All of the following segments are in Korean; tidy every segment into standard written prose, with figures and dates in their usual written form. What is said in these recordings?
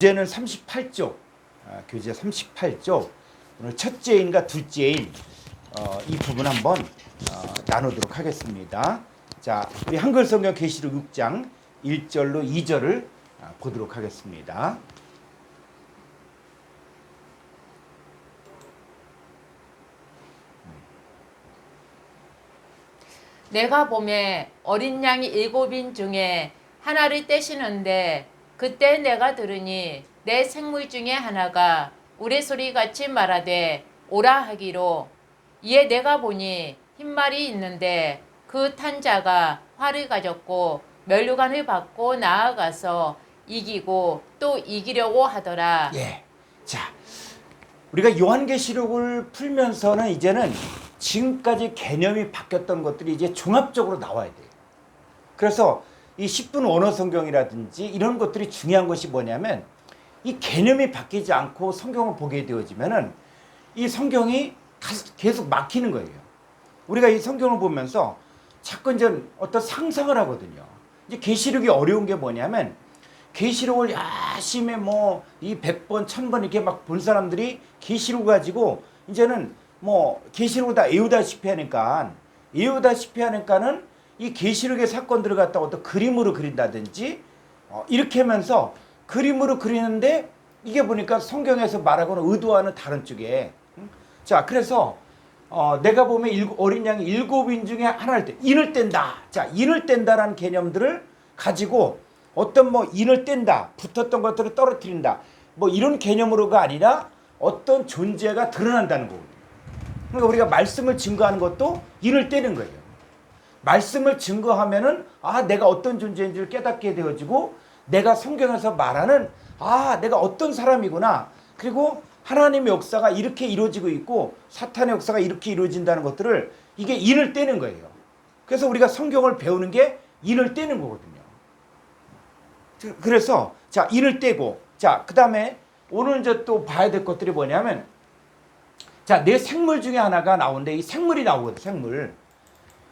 교재는 38쪽, 교재 38쪽. 오늘 첫째인가 둘째인 이 부분 한번 나누도록 하겠습니다. 자, 우리 한글 성경 계시록 6장 1절로 2절을 보도록 하겠습니다. 내가 보매 어린 양이 7인 중에 하나를 떼시는데 그때 내가 들으니 내 생물 중에 하나가 우레소리같이 말하되 오라 하기로, 이에 내가 보니 흰말이 있는데 그 탄 자가 활을 가졌고 면류관을 받고 나아가서 이기고 또 이기려고 하더라. 예. 자, 우리가 요한계시록을 풀면서는 이제는 지금까지 개념이 바뀌었던 것들이 이제 종합적으로 나와야 돼요. 그래서 이 10분 원어 성경이라든지 이런 것들이 중요한 것이 뭐냐면 이 개념이 바뀌지 않고 성경을 보게 되어지면은 이 성경이 계속 막히는 거예요. 우리가 이 성경을 보면서 자꾸 이제 어떤 상상을 하거든요. 이제 계시록이 어려운 게 뭐냐면 계시록을 열심히 이 100번, 1000번 이렇게 막 본 사람들이 계시록 가지고 이제는 계시록을 다 외우다시피 하니까는 이 계시록의 사건들을 갖다가 어떤 그림으로 그린다든지 이렇게 하면서 그림으로 그리는데 이게 보니까 성경에서 말하고는 의도하는 다른 쪽에. 자, 그래서 내가 보면 어린 양이 7인 중에 하나를 떼, 인을 뗀다. 자, 인을 뗀다라는 개념들을 가지고 어떤 인을 뗀다, 붙었던 것들을 떨어뜨린다, 이런 개념으로가 아니라 어떤 존재가 드러난다는 거거든요. 그러니까 우리가 말씀을 증거하는 것도 인을 떼는 거예요. 말씀을 증거하면은 내가 어떤 존재인지를 깨닫게 되어지고 내가 성경에서 말하는 내가 어떤 사람이구나. 그리고 하나님의 역사가 이렇게 이루어지고 있고 사탄의 역사가 이렇게 이루어진다는 것들을 이게 인을 떼는 거예요. 그래서 우리가 성경을 배우는 게 인을 떼는 거거든요. 그래서 자, 인을 떼고 자, 그다음에 오늘 이제 또 봐야 될 것들이 뭐냐면 자, 내 생물 중에 하나가 나오는데 이 생물이 나오거든.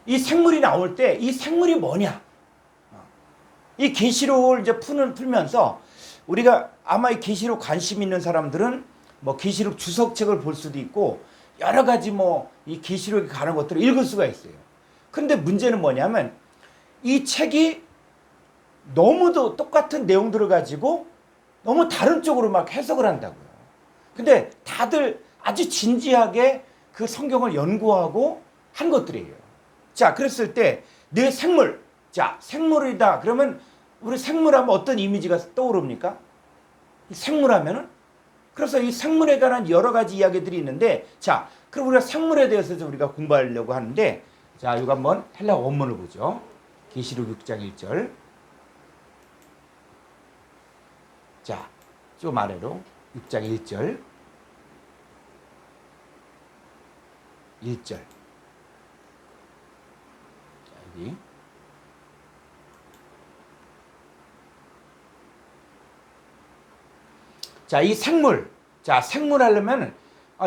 이 생물이 나올 때 이 생물이 뭐냐? 이 계시록을 이제 풀면서 우리가 아마 이 계시록 관심 있는 사람들은 계시록 주석책을 볼 수도 있고 여러 가지 이 계시록에 관한 것들을 읽을 수가 있어요. 그런데 문제는 뭐냐면 이 책이 너무도 똑같은 내용들을 가지고 너무 다른 쪽으로 막 해석을 한다고요. 근데 다들 아주 진지하게 그 성경을 연구하고 한 것들이에요. 자, 그랬을 때 내 생물, 자, 생물이다. 그러면 우리 생물하면 어떤 이미지가 떠오릅니까? 이 생물하면은 그래서 이 생물에 관한 여러 가지 이야기들이 있는데 자, 그럼 우리가 생물에 대해서 좀 우리가 공부하려고 하는데 자, 이거 한번 헬라 원문을 보죠. 계시록 6장 1절. 자, 좀 아래로 6장 1절. 1절. 자, 여기. 자, 이 생물. 자, 생물 하려면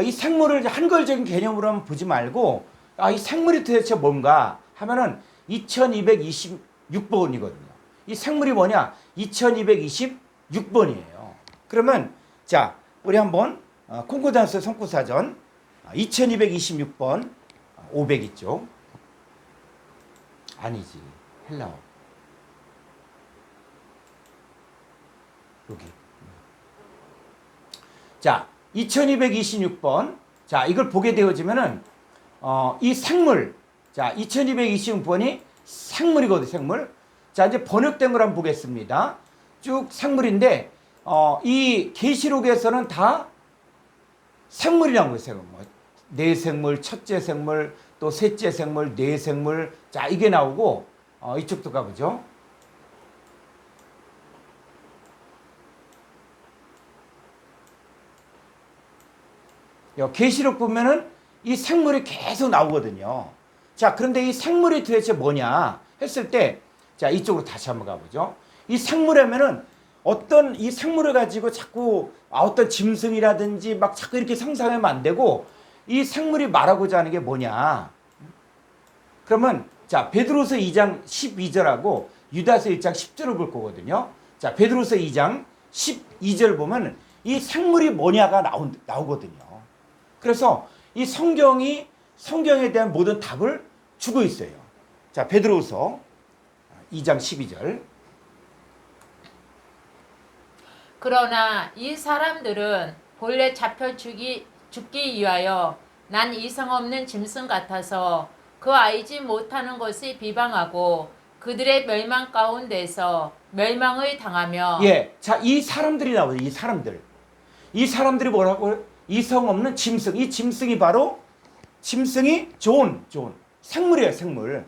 이 생물을 한글적인 개념으로 한번 보지 말고 이 생물이 도대체 뭔가 하면은 2226번이거든요. 이 생물이 뭐냐? 2226번이에요. 그러면 자, 우리 한번 콩코단스 성구사전 2226번 500 있죠. 아니지. 헬라어. 여기. 자, 2226번. 자, 이걸 보게 되어지면은 이 생물. 자, 2226번이 생물이거든요, 생물. 자, 이제 번역된 걸 한번 보겠습니다. 쭉 생물인데 이 계시록에서는 다 생물이라는 거예요, 생물. 네 생물, 첫째 생물, 또 셋째 생물, 네 생물. 자, 이게 나오고 이쪽도 가보죠. 계시록 보면은 이 생물이 계속 나오거든요. 자, 그런데 이 생물이 도대체 뭐냐 했을 때 자, 이쪽으로 다시 한번 가보죠. 이 생물하면은 어떤 이 생물을 가지고 자꾸 어떤 짐승이라든지 막 자꾸 이렇게 상상하면 안 되고 이 생물이 말하고자 하는 게 뭐냐. 그러면 자, 베드로서 2장 12절하고 유다서 1장 10절을 볼 거거든요. 자, 베드로서 2장 12절 보면 이 생물이 뭐냐가 나오거든요. 그래서 이 성경에 대한 모든 답을 주고 있어요. 자, 베드로후서 2장 12절. 그러나 이 사람들은 본래 잡혀 죽기 위하여 난 이성 없는 짐승 같아서 그 알지 못하는 것을 비방하고 그들의 멸망 가운데서 멸망을 당하며. 예, 자, 이 사람들이 나와요. 이 사람들이 뭐라고요? 이성 없는 짐승. 이 짐승이 바로 짐승이 좋은 생물이에요, 생물.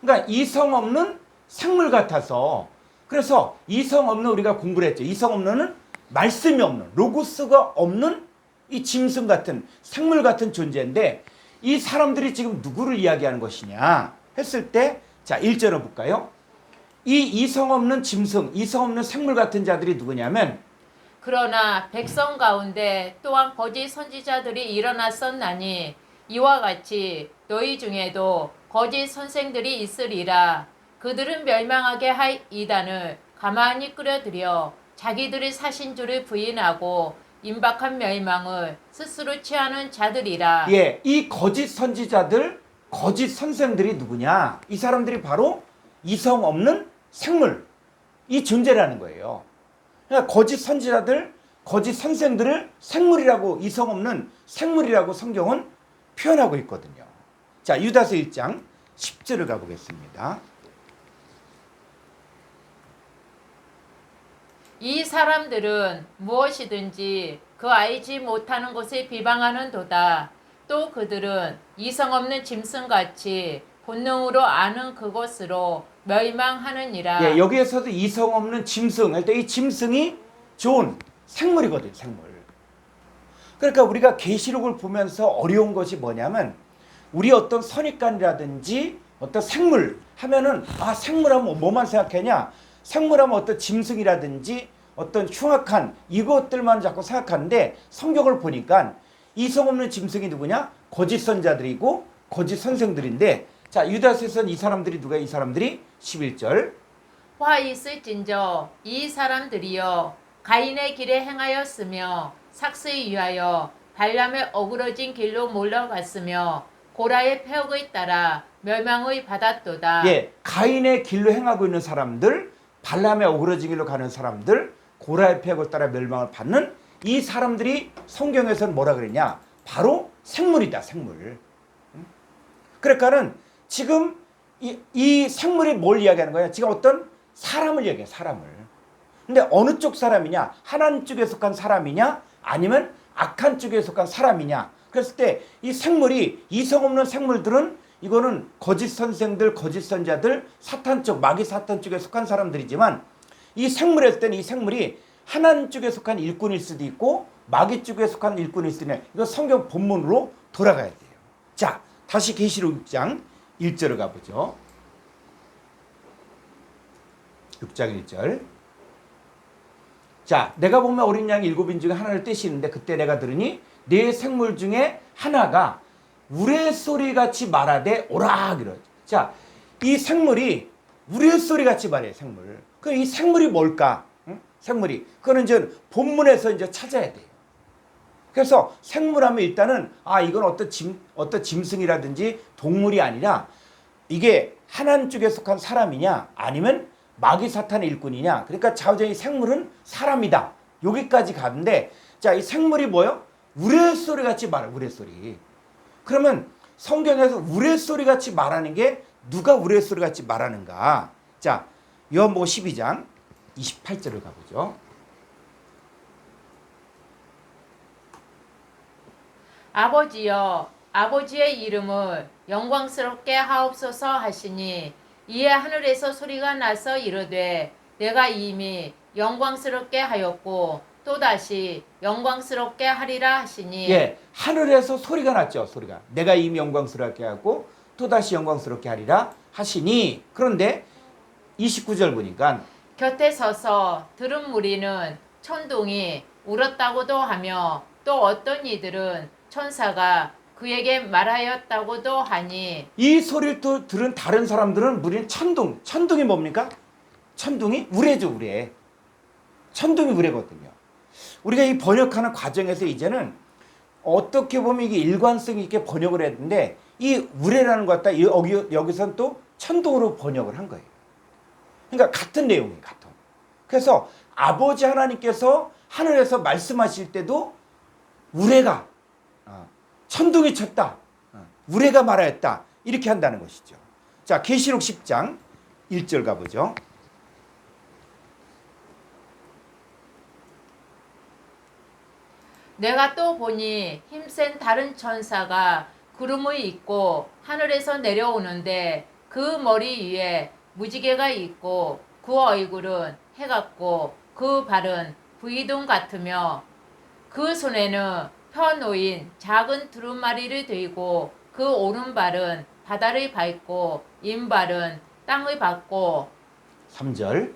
그러니까 이성 없는 생물 같아서, 그래서 이성 없는, 우리가 공부를 했죠. 이성 없는은 말씀이 없는, 로고스가 없는 이 짐승 같은, 생물 같은 존재인데, 이 사람들이 지금 누구를 이야기하는 것이냐 했을 때, 자, 1절을 볼까요? 이 이성 없는 짐승, 이성 없는 생물 같은 자들이 누구냐면, 그러나 백성 가운데 또한 거짓 선지자들이 일어났었나니 이와 같이 너희 중에도 거짓 선생들이 있으리라. 그들은 멸망하게 할 이단을 가만히 끌어들여 자기들의 사신 줄을 부인하고 임박한 멸망을 스스로 취하는 자들이라. 예, 이 거짓 선지자들, 거짓 선생들이 누구냐? 이 사람들이 바로 이성 없는 생물, 이 존재라는 거예요. 그러니까 거짓 선지자들, 거짓 선생들을 생물이라고, 이성 없는 생물이라고 성경은 표현하고 있거든요. 자, 유다서 1장 10절을 가보겠습니다. 이 사람들은 무엇이든지 그 알지 못하는 것을 비방하는도다. 또 그들은 이성 없는 짐승같이 본능으로 아는 그것으로 멸망하느니라. 예, 여기에서도 이성 없는 짐승 할 때 이 짐승이 좋은 생물이거든요, 생물. 그러니까 우리가 계시록을 보면서 어려운 것이 뭐냐면, 우리 어떤 선입관이라든지 어떤 생물 하면은, 아, 생물하면 뭐만 생각하냐? 생물하면 어떤 짐승이라든지 어떤 흉악한 이것들만 자꾸 생각하는데, 성경을 보니까 이성 없는 짐승이 누구냐? 거짓 선자들이고 거짓 선생들인데, 자, 유다서에서는 이 사람들이 누가, 이 사람들이 11절. 화 있을진저 이 사람들이여 가인의 길에 행하였으며 삭스에 위하여 발람의 어그러진 길로 몰려갔으며 고라의 폐역을 따라 멸망을 받았도다. 예, 가인의 길로 행하고 있는 사람들, 발람의 어그러진 길로 가는 사람들, 고라의 폐역을 따라 멸망을 받는 이 사람들이 성경에서는 뭐라 그랬냐? 바로 생물이다, 생물. 그러니까는 지금 이 생물이 뭘 이야기하는 거야? 지금 어떤 사람을 이야기해, 사람을. 근데 어느 쪽 사람이냐? 하나님 쪽에 속한 사람이냐? 아니면 악한 쪽에 속한 사람이냐? 그랬을 때 이 생물이, 이성 없는 생물들은 이거는 거짓 선생들, 거짓 선자들, 사탄 쪽, 마귀 사탄 쪽에 속한 사람들이지만, 이 생물 했을 때는 이 생물이 하나님 쪽에 속한 일꾼일 수도 있고 마귀 쪽에 속한 일꾼일 수도 있는, 이거 성경 본문으로 돌아가야 돼요. 자, 다시 계시록 6장 1절을 가보죠. 6장 1절. 자, 내가 보면 어린 양 7인 중에 하나를 떼시는데, 그때 내가 들으니 네 생물 중에 하나가 우레소리같이 말하되 오라 그러죠. 자, 이 생물이 우레소리같이 말해요, 생물. 그럼 이 생물이 뭘까? 응? 생물이. 그거는 이제 본문에서 이제 찾아야 돼요. 그래서 생물하면 일단은, 아, 이건 어떤 짐승이라든지 동물이 아니라 이게 하나님 쪽에 속한 사람이냐, 아니면 마귀 사탄의 일꾼이냐. 그러니까 자우정이 생물은 사람이다. 여기까지 가는데, 자, 이 생물이 뭐요? 우레소리 같이 말해, 우레소리. 그러면 성경에서 우레소리 같이 말하는 게 누가 우레소리 같이 말하는가? 자, 요한복음 12장 28절을 가보죠. 아버지여, 아버지의 이름을 영광스럽게 하옵소서 하시니, 이에 하늘에서 소리가 나서 이르되 내가 이미 영광스럽게 하였고 또다시 영광스럽게 하리라 하시니. 예, 하늘에서 소리가 났죠. 소리가. 내가 이미 영광스럽게 하고 또다시 영광스럽게 하리라 하시니. 그런데 29절 보니까 곁에 서서 들은 무리는 천둥이 울었다고도 하며 또 어떤 이들은 천사가 그에게 말하였다고도 하니. 이 소리를 또 들은 다른 사람들은 무리는 천둥이 뭡니까? 천둥이 우레죠, 우레. 천둥이 우레거든요. 우리가 이 번역하는 과정에서 이제는 어떻게 보면 이게 일관성 있게 번역을 했는데 이 우레라는 것 갖다 여기선 또 천둥으로 번역을 한 거예요. 그러니까 같은 내용이에요. 같은. 그래서 아버지 하나님께서 하늘에서 말씀하실 때도 우레가 천둥이 쳤다. 우레가 말하였다. 이렇게 한다는 것이죠. 자, 계시록 10장 1절 가보죠. 내가 또 보니 힘센 다른 천사가 구름의 있고 하늘에서 내려오는데 그 머리 위에 무지개가 있고 그 얼굴은 해 같고 그 발은 부이동 같으며 그 손에는 펴놓인 작은 두루마리를 들고 그 오른발은 바다를 밟고 왼발은 땅을 밟고 3절.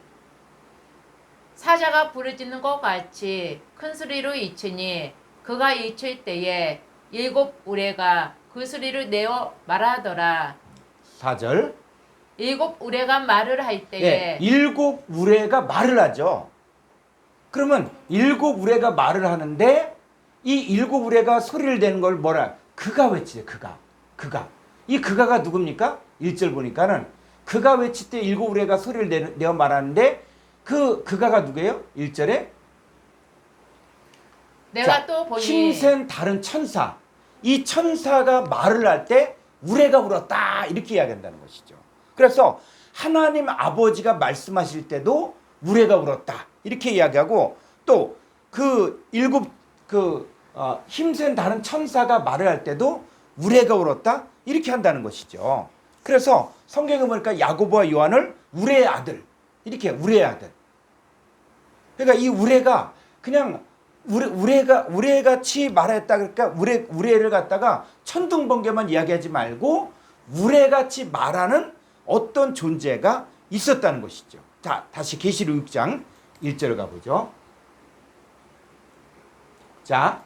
사자가 부르짖는 것 같이 큰 소리로 외치니 그가 외칠 때에 7 우레가 그 소리를 내어 말하더라. 4절. 7 우레가 말을 할 때에 7 우레가 말을 하죠. 그러면 7 우레가 말을 하는데 이 7 우레가 소리를 내는 걸 뭐라? 그가 외치죠. 그가. 이 그가가 누굽니까? 1절 보니까는 그가 외칠 때 7 우레가 소리를 내어 말하는데 그가가 누구예요? 1절에 내가 또 보니 힘센 다른 천사. 이 천사가 말을 할 때 우레가 울었다. 이렇게 이야기한다는 것이죠. 그래서 하나님 아버지가 말씀하실 때도 우레가 울었다. 이렇게 이야기하고 또 그 힘센 다른 천사가 말을 할 때도 우레가 울었다. 이렇게 한다는 것이죠. 그래서 성경에 보니까 야고보와 요한을 우레의 아들. 이렇게 우레의 아들. 그러니까 이 우레가 그냥 우레같이 말했다. 그러니까 우레를 갖다가 천둥번개만 이야기하지 말고 우레같이 말하는 어떤 존재가 있었다는 것이죠. 자, 다시 계시록 6장 1절 가보죠. 자,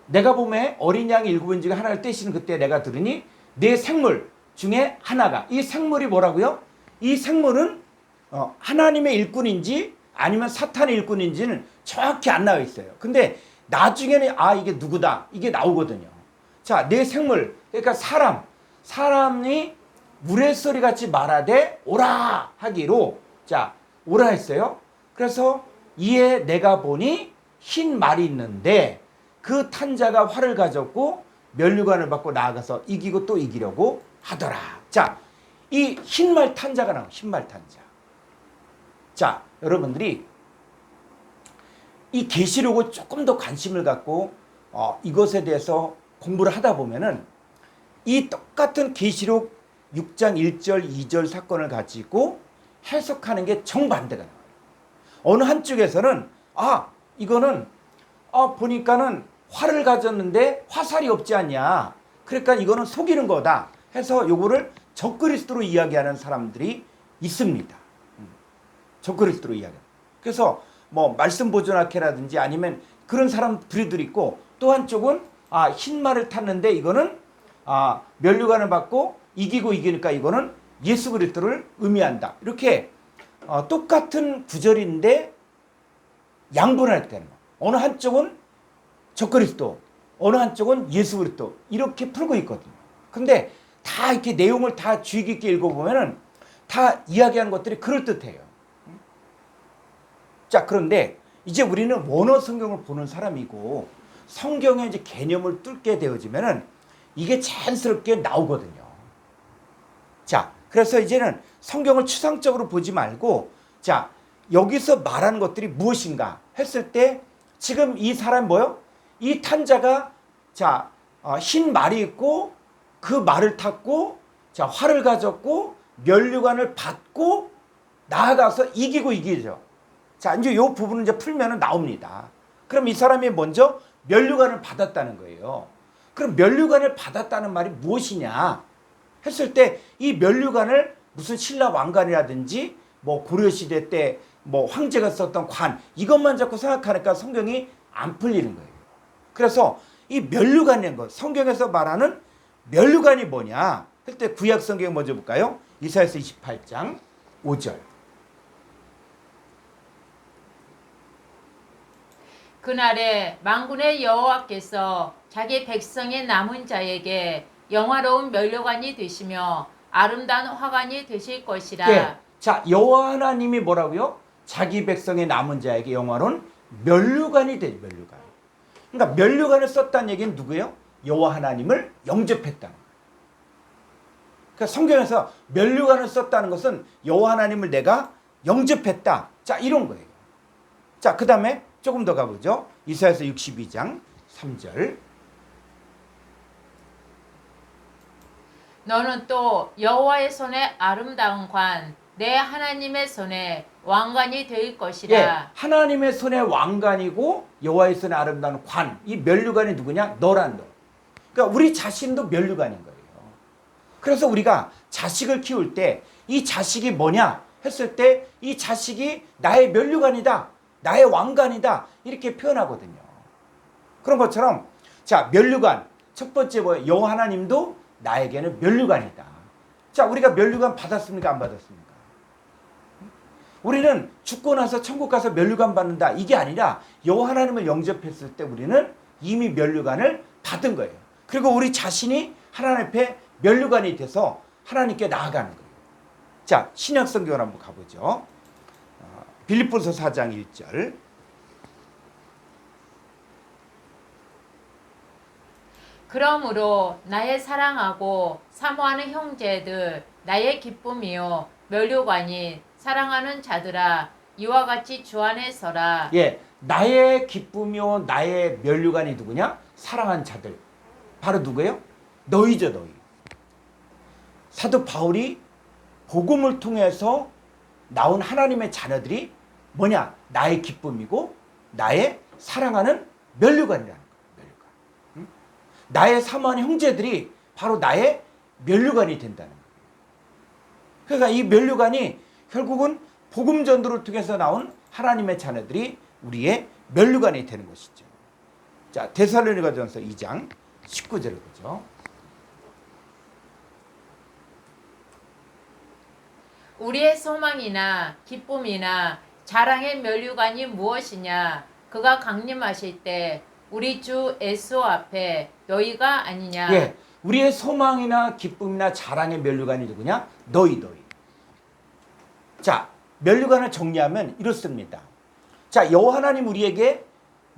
내가 보매 어린 양이 7번지가 하나를 떼시는 그때 내가 들으니 네 생물 중에 하나가, 이 생물이 뭐라고요? 이 생물은 하나님의 일꾼인지 아니면 사탄의 일꾼인지는 정확히 안 나와 있어요. 근데 나중에는 이게 누구다 이게 나오거든요. 자, 네 생물, 그러니까 사람이 우레소리 같이 말하되 오라 하기로, 자, 오라 했어요. 그래서 이에 내가 보니 흰 말이 있는데 그 탄자가 활을 가졌고 면류관을 받고 나아가서 이기고 또 이기려고 하더라. 자, 이 흰말 탄자가 나와요. 흰말 탄자. 자, 여러분들이 이 계시록을 조금 더 관심을 갖고 이것에 대해서 공부를 하다 보면은 이 똑같은 계시록 6장 1절 2절 사건을 가지고 해석하는 게 정반대가 나와요. 어느 한쪽에서는 이거는 보니까는 활을 가졌는데 화살이 없지 않냐, 그러니까 이거는 속이는 거다 해서 요거를 적그리스도로 이야기하는 사람들이 있습니다. 적그리스도로 이야기. 그래서 뭐 말씀 보존학회라든지 아니면 그런 사람들이 있고, 또 한쪽은 흰말을 탔는데 이거는 면류관을 받고 이기고 이기니까 이거는 예수 그리스도를 의미한다. 이렇게 똑같은 구절인데 양분할 때는 어느 한쪽은 적그리스도, 어느 한쪽은 예수 그리스도 이렇게 풀고 있거든요. 근데 다 이렇게 내용을 다 주의 깊게 읽어보면은 다 이야기하는 것들이 그럴듯해요. 자, 그런데 이제 우리는 원어 성경을 보는 사람이고 성경의 이제 개념을 뚫게 되어지면은 이게 자연스럽게 나오거든요. 자, 그래서 이제는 성경을 추상적으로 보지 말고, 자, 여기서 말하는 것들이 무엇인가 했을 때 지금 이 사람 뭐요? 이 탄자가 자, 흰 말이 있고 그 말을 탔고, 자, 활을 가졌고 면류관을 받고 나아가서 이기고 이기죠. 자, 이제 이 부분은 이제 풀면은 나옵니다. 그럼 이 사람이 먼저 면류관을 받았다는 거예요. 그럼 면류관을 받았다는 말이 무엇이냐 했을 때, 이 면류관을 무슨 신라 왕관이라든지 뭐 고려시대 때 뭐 황제가 썼던 관, 이것만 자꾸 생각하니까 성경이 안 풀리는 거예요. 그래서 이 면류관이라는 것, 성경에서 말하는 면류관이 뭐냐 할 때 구약 성경 먼저 볼까요? 이사야서 28장 5절. 그날에 만군의 여호와께서 자기 백성의 남은 자에게 영화로운 면류관이 되시며 아름다운 화관이 되실 것이라. 예. 자, 여호와 하나님이 뭐라고요? 자기 백성의 남은 자에게 영화로운 면류관이 되죠. 면류관. 그러니까 면류관을 썼다는 얘기는 누구예요? 여호와 하나님을 영접했다는 거예요. 그러니까 성경에서 면류관을 썼다는 것은 여호와 하나님을 내가 영접했다. 자, 이런 거예요. 자, 그 다음에 조금 더 가보죠. 이사야서 62장 3절. 너는 또 여호와의 손에 아름다운 관, 내 하나님의 손에 왕관이 될 것이라. 예, 하나님의 손에 왕관이고 여호와의 손에 아름다운 관. 이 면류관이 누구냐? 너란 너. 그러니까 우리 자신도 면류관인 거예요. 그래서 우리가 자식을 키울 때 이 자식이 뭐냐 했을 때 이 자식이 나의 면류관이다. 나의 왕관이다. 이렇게 표현하거든요. 그런 것처럼 자, 면류관. 첫 번째 뭐예요? 여호와 하나님도 나에게는 면류관이다. 자, 우리가 면류관 받았습니까? 안 받았습니까? 우리는 죽고 나서 천국 가서 면류관 받는다. 이게 아니라 여호와 하나님을 영접했을 때 우리는 이미 면류관을 받은 거예요. 그리고 우리 자신이 하나님 앞에 면류관이 돼서 하나님께 나아가는 거예요. 자, 신약 성경을 한번 가보죠. 빌립보서 4장 1절. 그러므로 나의 사랑하고 사모하는 형제들, 나의 기쁨이요 면류관이 사랑하는 자들아, 이와 같이 주 안에 서라. 예, 나의 기쁨이요 나의 면류관이 누구냐? 사랑한 자들. 바로 누구예요? 너희죠, 너희. 사도 바울이 복음을 통해서 나온 하나님의 자녀들이 뭐냐? 나의 기쁨이고 나의 사랑하는 면류관이라는 거예요. 면류관. 응? 나의 사모하는 형제들이 바로 나의 면류관이 된다는 거예요. 그러니까 이 면류관이 결국은 복음 전도를 통해서 나온 하나님의 자녀들이 우리의 면류관이 되는 것이죠. 자, 데살로니가전서 2장 19절을 보죠. 우리의 소망이나 기쁨이나 자랑의 면류관이 무엇이냐? 그가 강림하실 때 우리 주 예수 앞에 너희가 아니냐? 예, 우리의 소망이나 기쁨이나 자랑의 면류관이 누구냐? 너희. 자, 면류관을 정리하면 이렇습니다. 자, 여호와 하나님 우리에게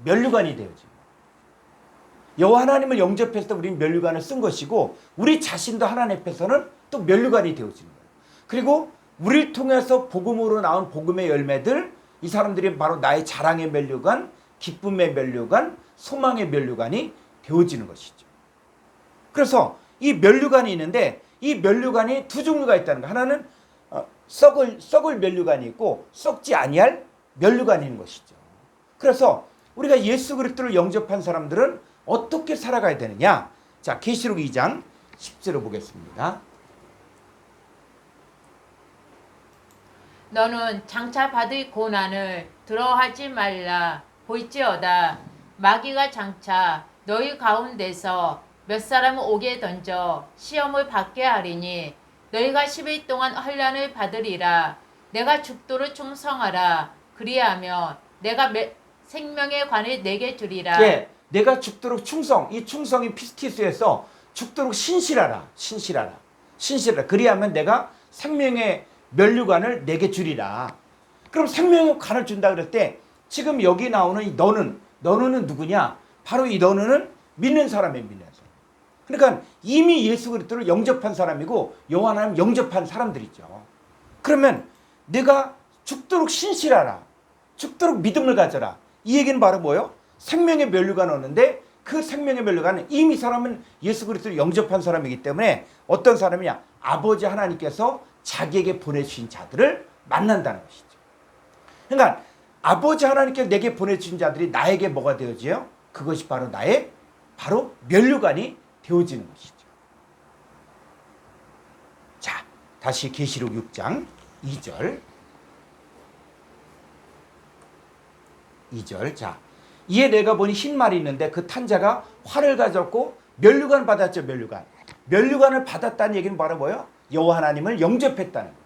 면류관이 되어지. 여호와 하나님을 영접해서 우리는 면류관을 쓴 것이고 우리 자신도 하나님 앞에서는 또 면류관이 되어지는 거예요. 그리고 우리를 통해서 복음으로 나온 복음의 열매들, 이 사람들이 바로 나의 자랑의 면류관, 기쁨의 면류관, 소망의 면류관이 되어지는 것이죠. 그래서 이 면류관이 있는데 이 면류관이 두 종류가 있다는 거. 하나는 썩을 면류관이 있고 썩지 아니할 면류관이 있는 것이죠. 그래서 우리가 예수 그리스도를 영접한 사람들은 어떻게 살아가야 되느냐? 자, 계시록 2장 10절을 보겠습니다. 너는 장차 받을 고난을 두려워하지 말라. 볼지어다 마귀가 장차 너희 가운데서 몇 사람을 오게 던져 시험을 받게 하리니 너희가 10일 동안 환난을 받으리라. 내가 죽도록 충성하라. 그리하면 내가 생명의 관을 내게 주리라. 예, 내가 죽도록 충성. 이 충성이 피스티스에서 죽도록 신실하라. 그리하면 내가 생명의 면류관을 내게 주리라. 그럼 생명의 관을 준다 그럴 때 지금 여기 나오는 이 너는 누구냐? 바로 이 너는 믿는 사람의 믿는 사람. 그러니까 이미 예수 그리스도를 영접한 사람이고 여호와 하나님 영접한 사람들이죠. 그러면 내가 죽도록 신실하라. 죽도록 믿음을 가져라. 이 얘기는 바로 뭐예요? 생명의 면류관 오는데 그 생명의 면류관은 이미 사람은 예수 그리스도를 영접한 사람이기 때문에 어떤 사람이냐? 아버지 하나님께서 자기에게 보내주신 자들을 만난다는 것이죠. 그러니까 아버지 하나님께서 내게 보내주신 자들이 나에게 뭐가 되어지요? 그것이 바로 나의 바로 면류관이 되어지는 것이죠. 자, 다시 계시록 6장 2절. 자, 이에 내가 보니 흰 말이 있는데 그 탄 자가 활을 가졌고 면류관 받았죠. 면류관을 받았다는 얘기는 바로 뭐예요? 여호와 하나님을 영접했다는 거예요.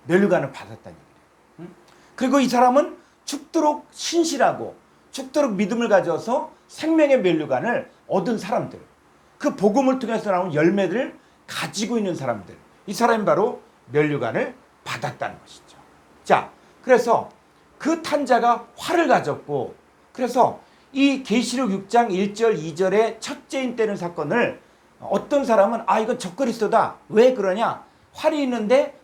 면류관을 받았다는 얘기예요. 그리고 이 사람은 죽도록 신실하고 죽도록 믿음을 가져서 생명의 면류관을 얻은 사람들, 그 복음을 통해서 나온 열매들을 가지고 있는 사람들, 이 사람이 바로 면류관을 받았다는 것이죠. 자, 그래서 그 탄자가 활을 가졌고, 그래서 이 계시록 6장 1절 2절의 첫째인 때는 사건을 어떤 사람은 이건 적그리스도다. 왜 그러냐? 활이 있는데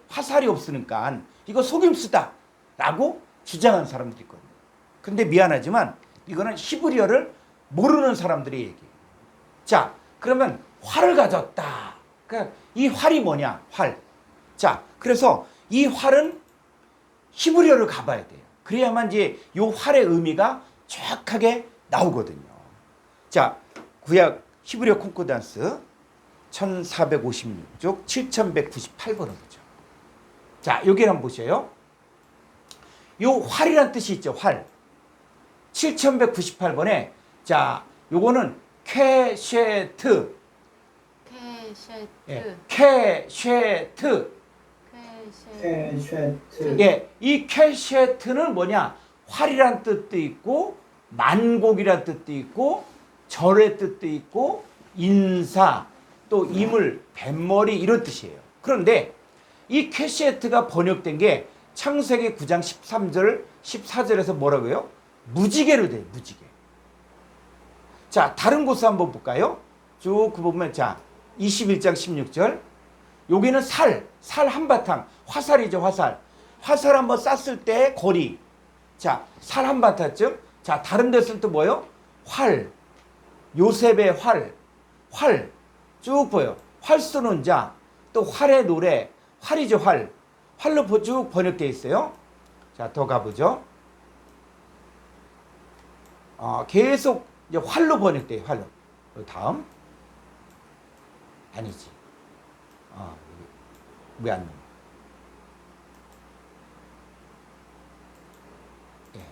화살이 없으니까 이거 속임수다 라고 주장하는 사람들이 있거든요. 근데 미안하지만 이거는 히브리어를 모르는 사람들의 얘기예요. 자, 그러면 활을 가졌다. 그러니까 이 활이 뭐냐? 활. 자, 그래서 이 활은 히브리어를 가봐야 돼요. 그래야만 이제 이 활의 의미가 정확하게 나오거든요. 자, 구약 히브리어 콩코단스 1456쪽 7198번을 보죠. 자, 여기를 한번 보세요. 요 활이란 뜻이 있죠. 활. 7198번에 자, 요거는 케쉐트. 예, 케쉐트. 예, 이 케쉐트는 뭐냐? 활이란 뜻도 있고 만곡이란 뜻도 있고 절의 뜻도 있고 인사 또 이물 뱃머리 이런 뜻이에요. 그런데 이 케쉐트가 번역된 게 창세기 9장 13절 14절에서 뭐라고요? 무지개로 돼요. 무지개. 자, 다른 곳을 한번 볼까요? 쭉 보면 자 21장 16절 여기는 살 한바탕 화살이죠. 화살 한번 쐈을 때 거리. 자, 살 한바탕쯤. 자, 다른 데서는 또 뭐요? 활. 요셉의 활 쭉 보여. 활 쏘는 자, 또 활의 노래, 활이죠. 활로 쭉 번역되어 있어요. 자, 더 가보죠. 계속 이제 활로 번역돼요. 활로. 다음. 아니지. 왜 안 나와? 예.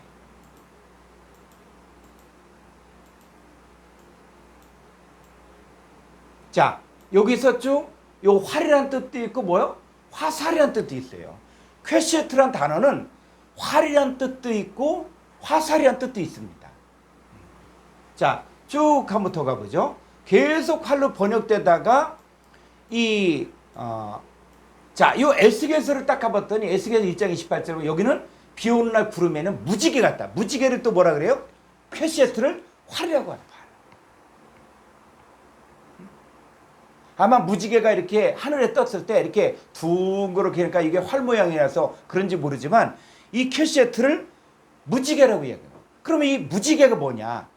자, 여기서 쭉 요 활이란 뜻도 있고 뭐요? 화살이란 뜻도 있어요. 퀘시트란 단어는 활이란 뜻도 있고 화살이란 뜻도 있습니다. 자, 쭉 한번 더 가보죠. 계속 활로 번역되다가 자, 요 에스겔서를 딱 가봤더니 에스겔 1장 28절 여기는 비 오는 날 구름에는 무지개 같다. 무지개를 또 뭐라 그래요? 퀘시트를 활이라고 하는 거예요. 아마 무지개가 이렇게 하늘에 떴을 때 이렇게 둥그렇게 그러니까 이게 활 모양이라서 그런지 모르지만 이 퀘시트를 무지개라고 이야기해요. 그러면 이 무지개가 뭐냐?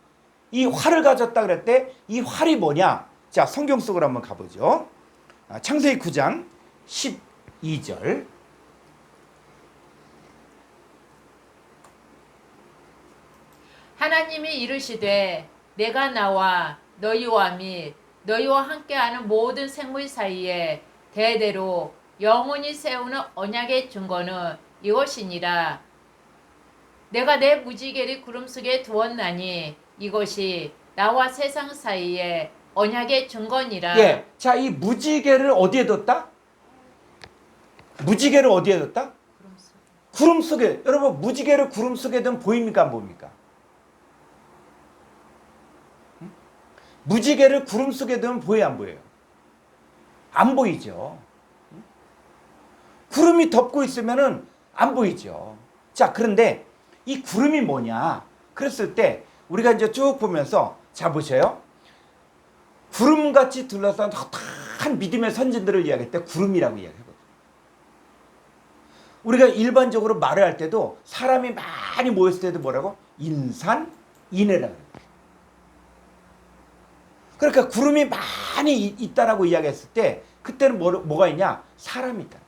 이 활을 가졌다 그랬대. 이 활이 뭐냐? 자, 성경 속으로 한번 가보죠. 창세기 9장 12절. 하나님이 이르시되 내가 나와 너희와 및 너희와 함께하는 모든 생물 사이에 대대로 영원히 세우는 언약의 증거는 이것이니라. 내가 내 무지개를 구름 속에 두었나니 이것이 나와 세상 사이에 언약의 증거니라. 예, 자, 이 무지개를 어디에 뒀다? 무지개를 어디에 뒀다? 구름 속에. 여러분, 무지개를 구름 속에 둔 보입니까? 안 보입니까? 무지개를 구름 속에 두면 보여요, 안 보여요? 안 보이죠. 구름이 덮고 있으면은 안 보이죠. 자, 그런데 이 구름이 뭐냐? 그랬을 때 우리가 이제 쭉 보면서 자 보세요. 구름같이 둘러싼 한 믿음의 선진들을 이야기할 때 구름이라고 이야기하거든요. 우리가 일반적으로 말을 할 때도 사람이 많이 모였을 때도 뭐라고? 인산인해라고 해요. 그러니까 구름이 많이 있다라고 이야기했을 때 그때는 뭐가 있냐? 사람이 있다.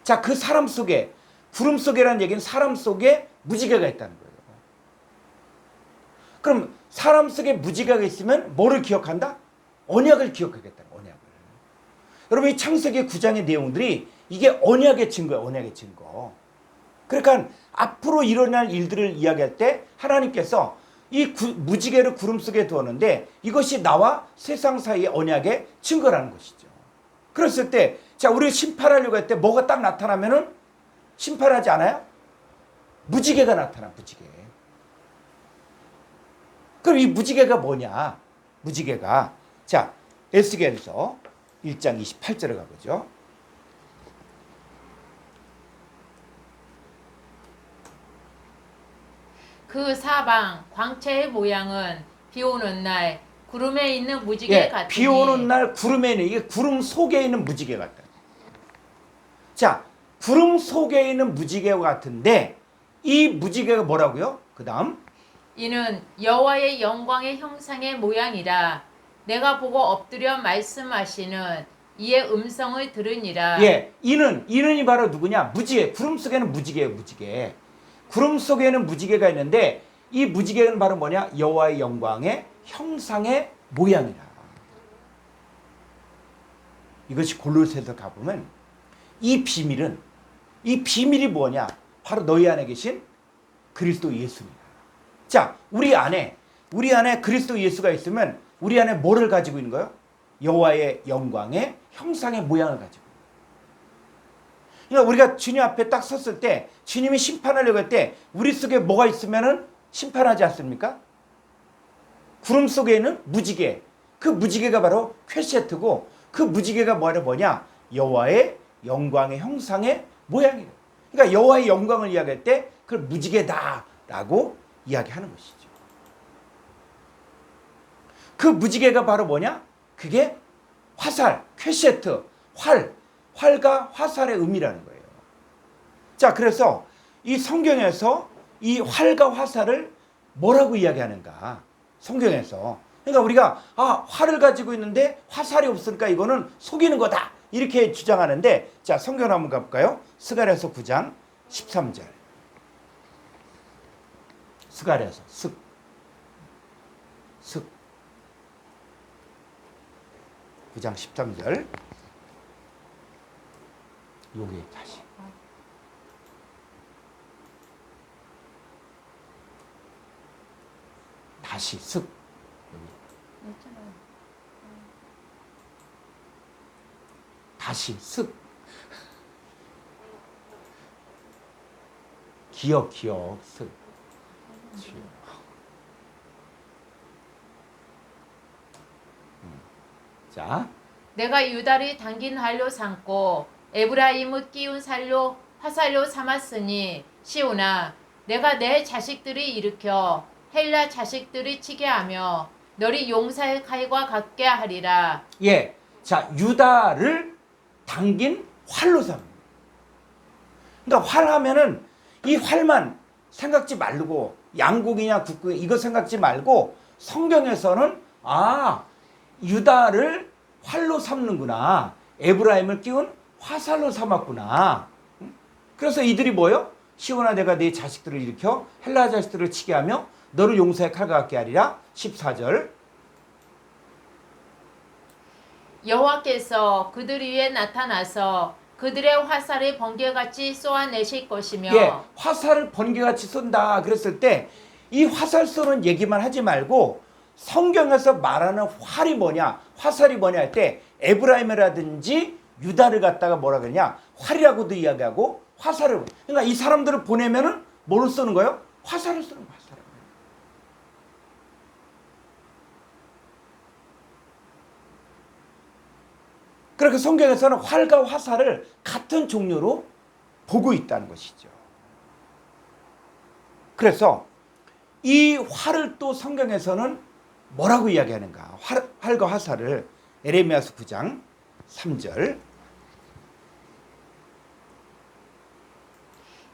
자, 그 사람 속에 구름 속에라는 얘기는 사람 속에 무지개가 있다는 거예요. 그럼 사람 속에 무지개가 있으면 뭐를 기억한다? 언약을 기억하겠다는 거예요. 언약을. 여러분 이 창세기 9장의 내용들이 이게 언약의 증거예요. 언약의 증거. 그러니까 앞으로 일어날 일들을 이야기할 때 하나님께서 이 무지개를 구름 속에 두었는데 이것이 나와 세상 사이의 언약의 증거라는 것이죠. 그랬을 때 자, 우리 심판하려고 할 때 뭐가 딱 나타나면은 심판하지 않아요? 무지개가 나타나. 무지개. 그럼 이 무지개가 뭐냐? 무지개가 자 에스겔서 1장 28절에 가보죠. 그 사방 광채의 모양은 비 오는 날 구름에 있는 무지개 같으니 비 오는 날 구름에 있는 이게 구름 속에 있는 무지개 같다. 자, 구름 속에 있는 무지개 같은데 이 무지개가 뭐라고요? 그다음 이는 여호와의 영광의 형상의 모양이라 내가 보고 엎드려 말씀하시는 이의 음성을 들으니라. 예, 이는이 바로 누구냐? 무지개. 구름 속에는 무지개예요, 무지개. 구름 속에는 무지개가 있는데 이 무지개는 바로 뭐냐? 여호와의 영광의 형상의 모양이라. 이것이 골로새서 가보면 이 비밀이 뭐냐? 바로 너희 안에 계신 그리스도 예수입니다. 자, 우리 안에 그리스도 예수가 있으면 우리 안에 뭐를 가지고 있는 거예요? 여호와의 영광의 형상의 모양을 가지고. 그러니까 우리가 주님 앞에 딱 섰을 때 주님이 심판하려고 할 때 우리 속에 뭐가 있으면은 심판하지 않습니까? 구름 속에 있는 무지개. 그 무지개가 바로 퀘세트고 그 무지개가 뭐냐? 여호와의 영광의 형상의 모양이에요. 그러니까 여호와의 영광을 이야기할 때 그걸 무지개다라고 이야기하는 것이죠. 그 무지개가 바로 뭐냐? 그게 화살, 퀘세트, 활과 화살의 의미라는 거예요. 자, 그래서 이 성경에서 이 활과 화살을 뭐라고 이야기하는가? 성경에서. 그러니까 우리가 활을 가지고 있는데 화살이 없으니까 이거는 속이는 거다. 이렇게 주장하는데 자, 성경 한번 가볼까요? 스가랴서 9장 13절. 스가랴서 슥 9장 13절. 여기 다시 슥 다시 슥 기억 슥 자, 내가 유다를 당긴 활로 삼고 에브라임을 끼운 살로 화살로 삼았으니 시온아 내가 내 자식들을 일으켜 헬라 자식들을 치게 하며 너를 용사의 칼과 같게 하리라. 예, 자 유다를 당긴 활로 삼. 그러니까 활 하면은 이 활만 생각지 말고 양국이냐 국국 이거 생각지 말고 성경에서는 유다를 활로 삼는구나. 에브라임을 끼운 화살로 삼았구나. 그래서 이들이 뭐요? 시온아 내가 네 자식들을 일으켜 헬라 자식들을 치게 하며 너를 용사의 칼과 같게 하리라. 14절. 여호와께서 그들 위에 나타나서 그들의 화살을 번개같이 쏘아내실 것이며 예, 화살을 번개같이 쏜다 그랬을 때 이 화살 쏘는 얘기만 하지 말고 성경에서 말하는 활이 뭐냐 화살이 뭐냐 할 때 에브라임이라든지 유다를 갖다가 뭐라 그러냐 활이라고도 이야기하고 화살을 그러니까 이 사람들을 보내면은 뭐를 쏘는 거예요? 화살을 쏘는 거예요. 화살을. 그렇게 성경에서는 활과 화살을 같은 종류로 보고 있다는 것이죠. 그래서 이 활을 또 성경에서는 뭐라고 이야기하는가? 활과 화살을 에레미야서 9장 3절.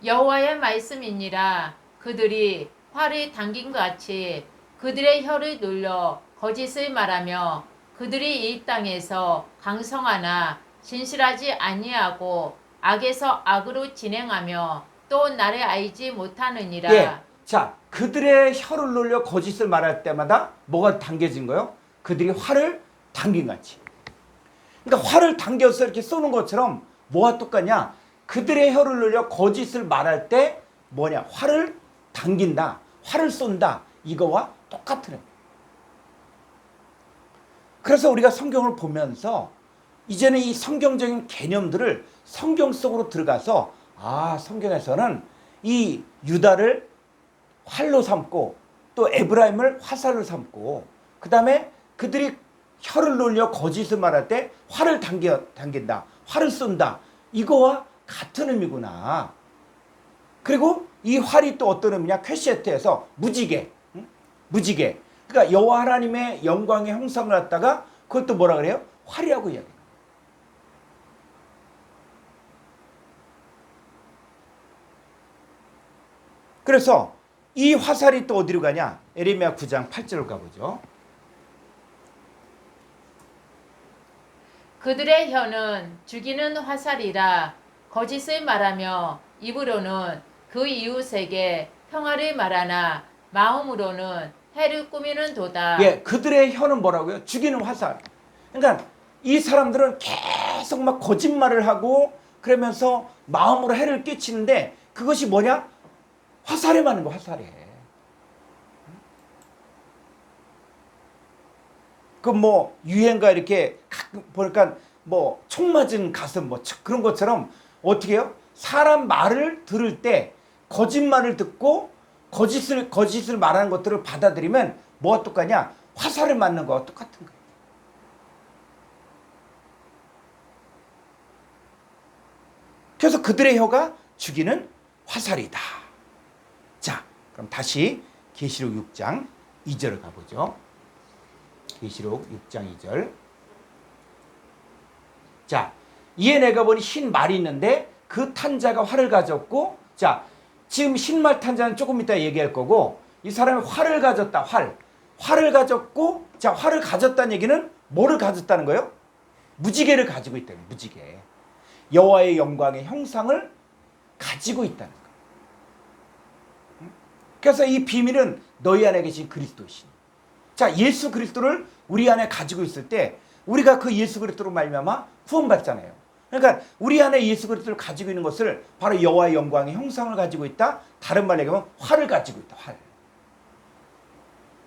여호와의 말씀이니라 그들이 활을 당긴 것 같이 그들의 혀를 눌러 거짓을 말하며 그들이 이 땅에서 강성하나 진실하지 아니하고 악에서 악으로 진행하며 또 나를 알지 못하느니라. 예. 자, 그들의 혀를 눌려 거짓을 말할 때마다 뭐가 당겨진 거예요? 그들이 활을 당긴 같이. 그러니까 활을 당겨서 이렇게 쏘는 것처럼 뭐와 똑같냐? 그들의 혀를 눌려 거짓을 말할 때 뭐냐? 활을 당긴다. 활을 쏜다. 이거와 똑같은. 그래서 우리가 성경을 보면서 이제는 이 성경적인 개념들을 성경 속으로 들어가서 성경에서는 이 유다를 활로 삼고 또 에브라임을 화살로 삼고 그 다음에 그들이 혀를 놀려 거짓을 말할 때 활을 당긴다. 활을 쏜다. 이거와 같은 의미구나. 그리고 이 활이 또 어떤 의미냐? 퀘시에트에서 무지개. 응? 무지개. 그러니까 여호와 하나님의 영광의 형상을 갖다가 그것도 뭐라 그래요? 활이라고 이야기해요. 그래서 이 화살이 또 어디로 가냐? 에레미야 9장 8절로 가보죠. 그들의 혀는 죽이는 화살이라 거짓을 말하며 입으로는 그 이웃에게 평화를 말하나 마음으로는 해를 꾸미는 도다. 예, 그들의 혀는 뭐라고요? 죽이는 화살. 그러니까 이 사람들은 계속 막 거짓말을 하고 그러면서 마음으로 해를 끼치는데 그것이 뭐냐? 화살에 맞는 거, 화살에. 그 뭐 유행가 이렇게 가끔 보니까 뭐 총 맞은 가슴 뭐 그런 것처럼 어떻게 해요? 사람 말을 들을 때 거짓말을 듣고 거짓을 말하는 것들을 받아들이면 뭐가 똑같냐? 화살을 맞는 거와 똑같은 거예요. 그래서 그들의 혀가 죽이는 화살이다. 자, 그럼 다시 계시록 6장 2절을 가보죠. 계시록 6장 2절. 자, 이에 내가 보니 흰 말이 있는데 그 탄자가 활을 가졌고, 자, 지금 흰말 탄자는 조금 이따 얘기할 거고, 이 사람이 활을 가졌다. 활을 가졌고, 자, 활을 가졌다는 얘기는 뭐를 가졌다는 거예요? 무지개를 가지고 있다는 거예요. 무지개. 여호와의 영광의 형상을 가지고 있다는 거예요. 그래서 이 비밀은 너희 안에 계신 그리스도이시니. 자, 예수 그리스도를 우리 안에 가지고 있을 때 우리가 그 예수 그리스도로 말미암아 구원받잖아요. 그러니까 우리 안에 예수 그리스도를 가지고 있는 것을 바로 여호와의 영광의 형상을 가지고 있다. 다른 말로 얘기하면 활을 가지고 있다. 활.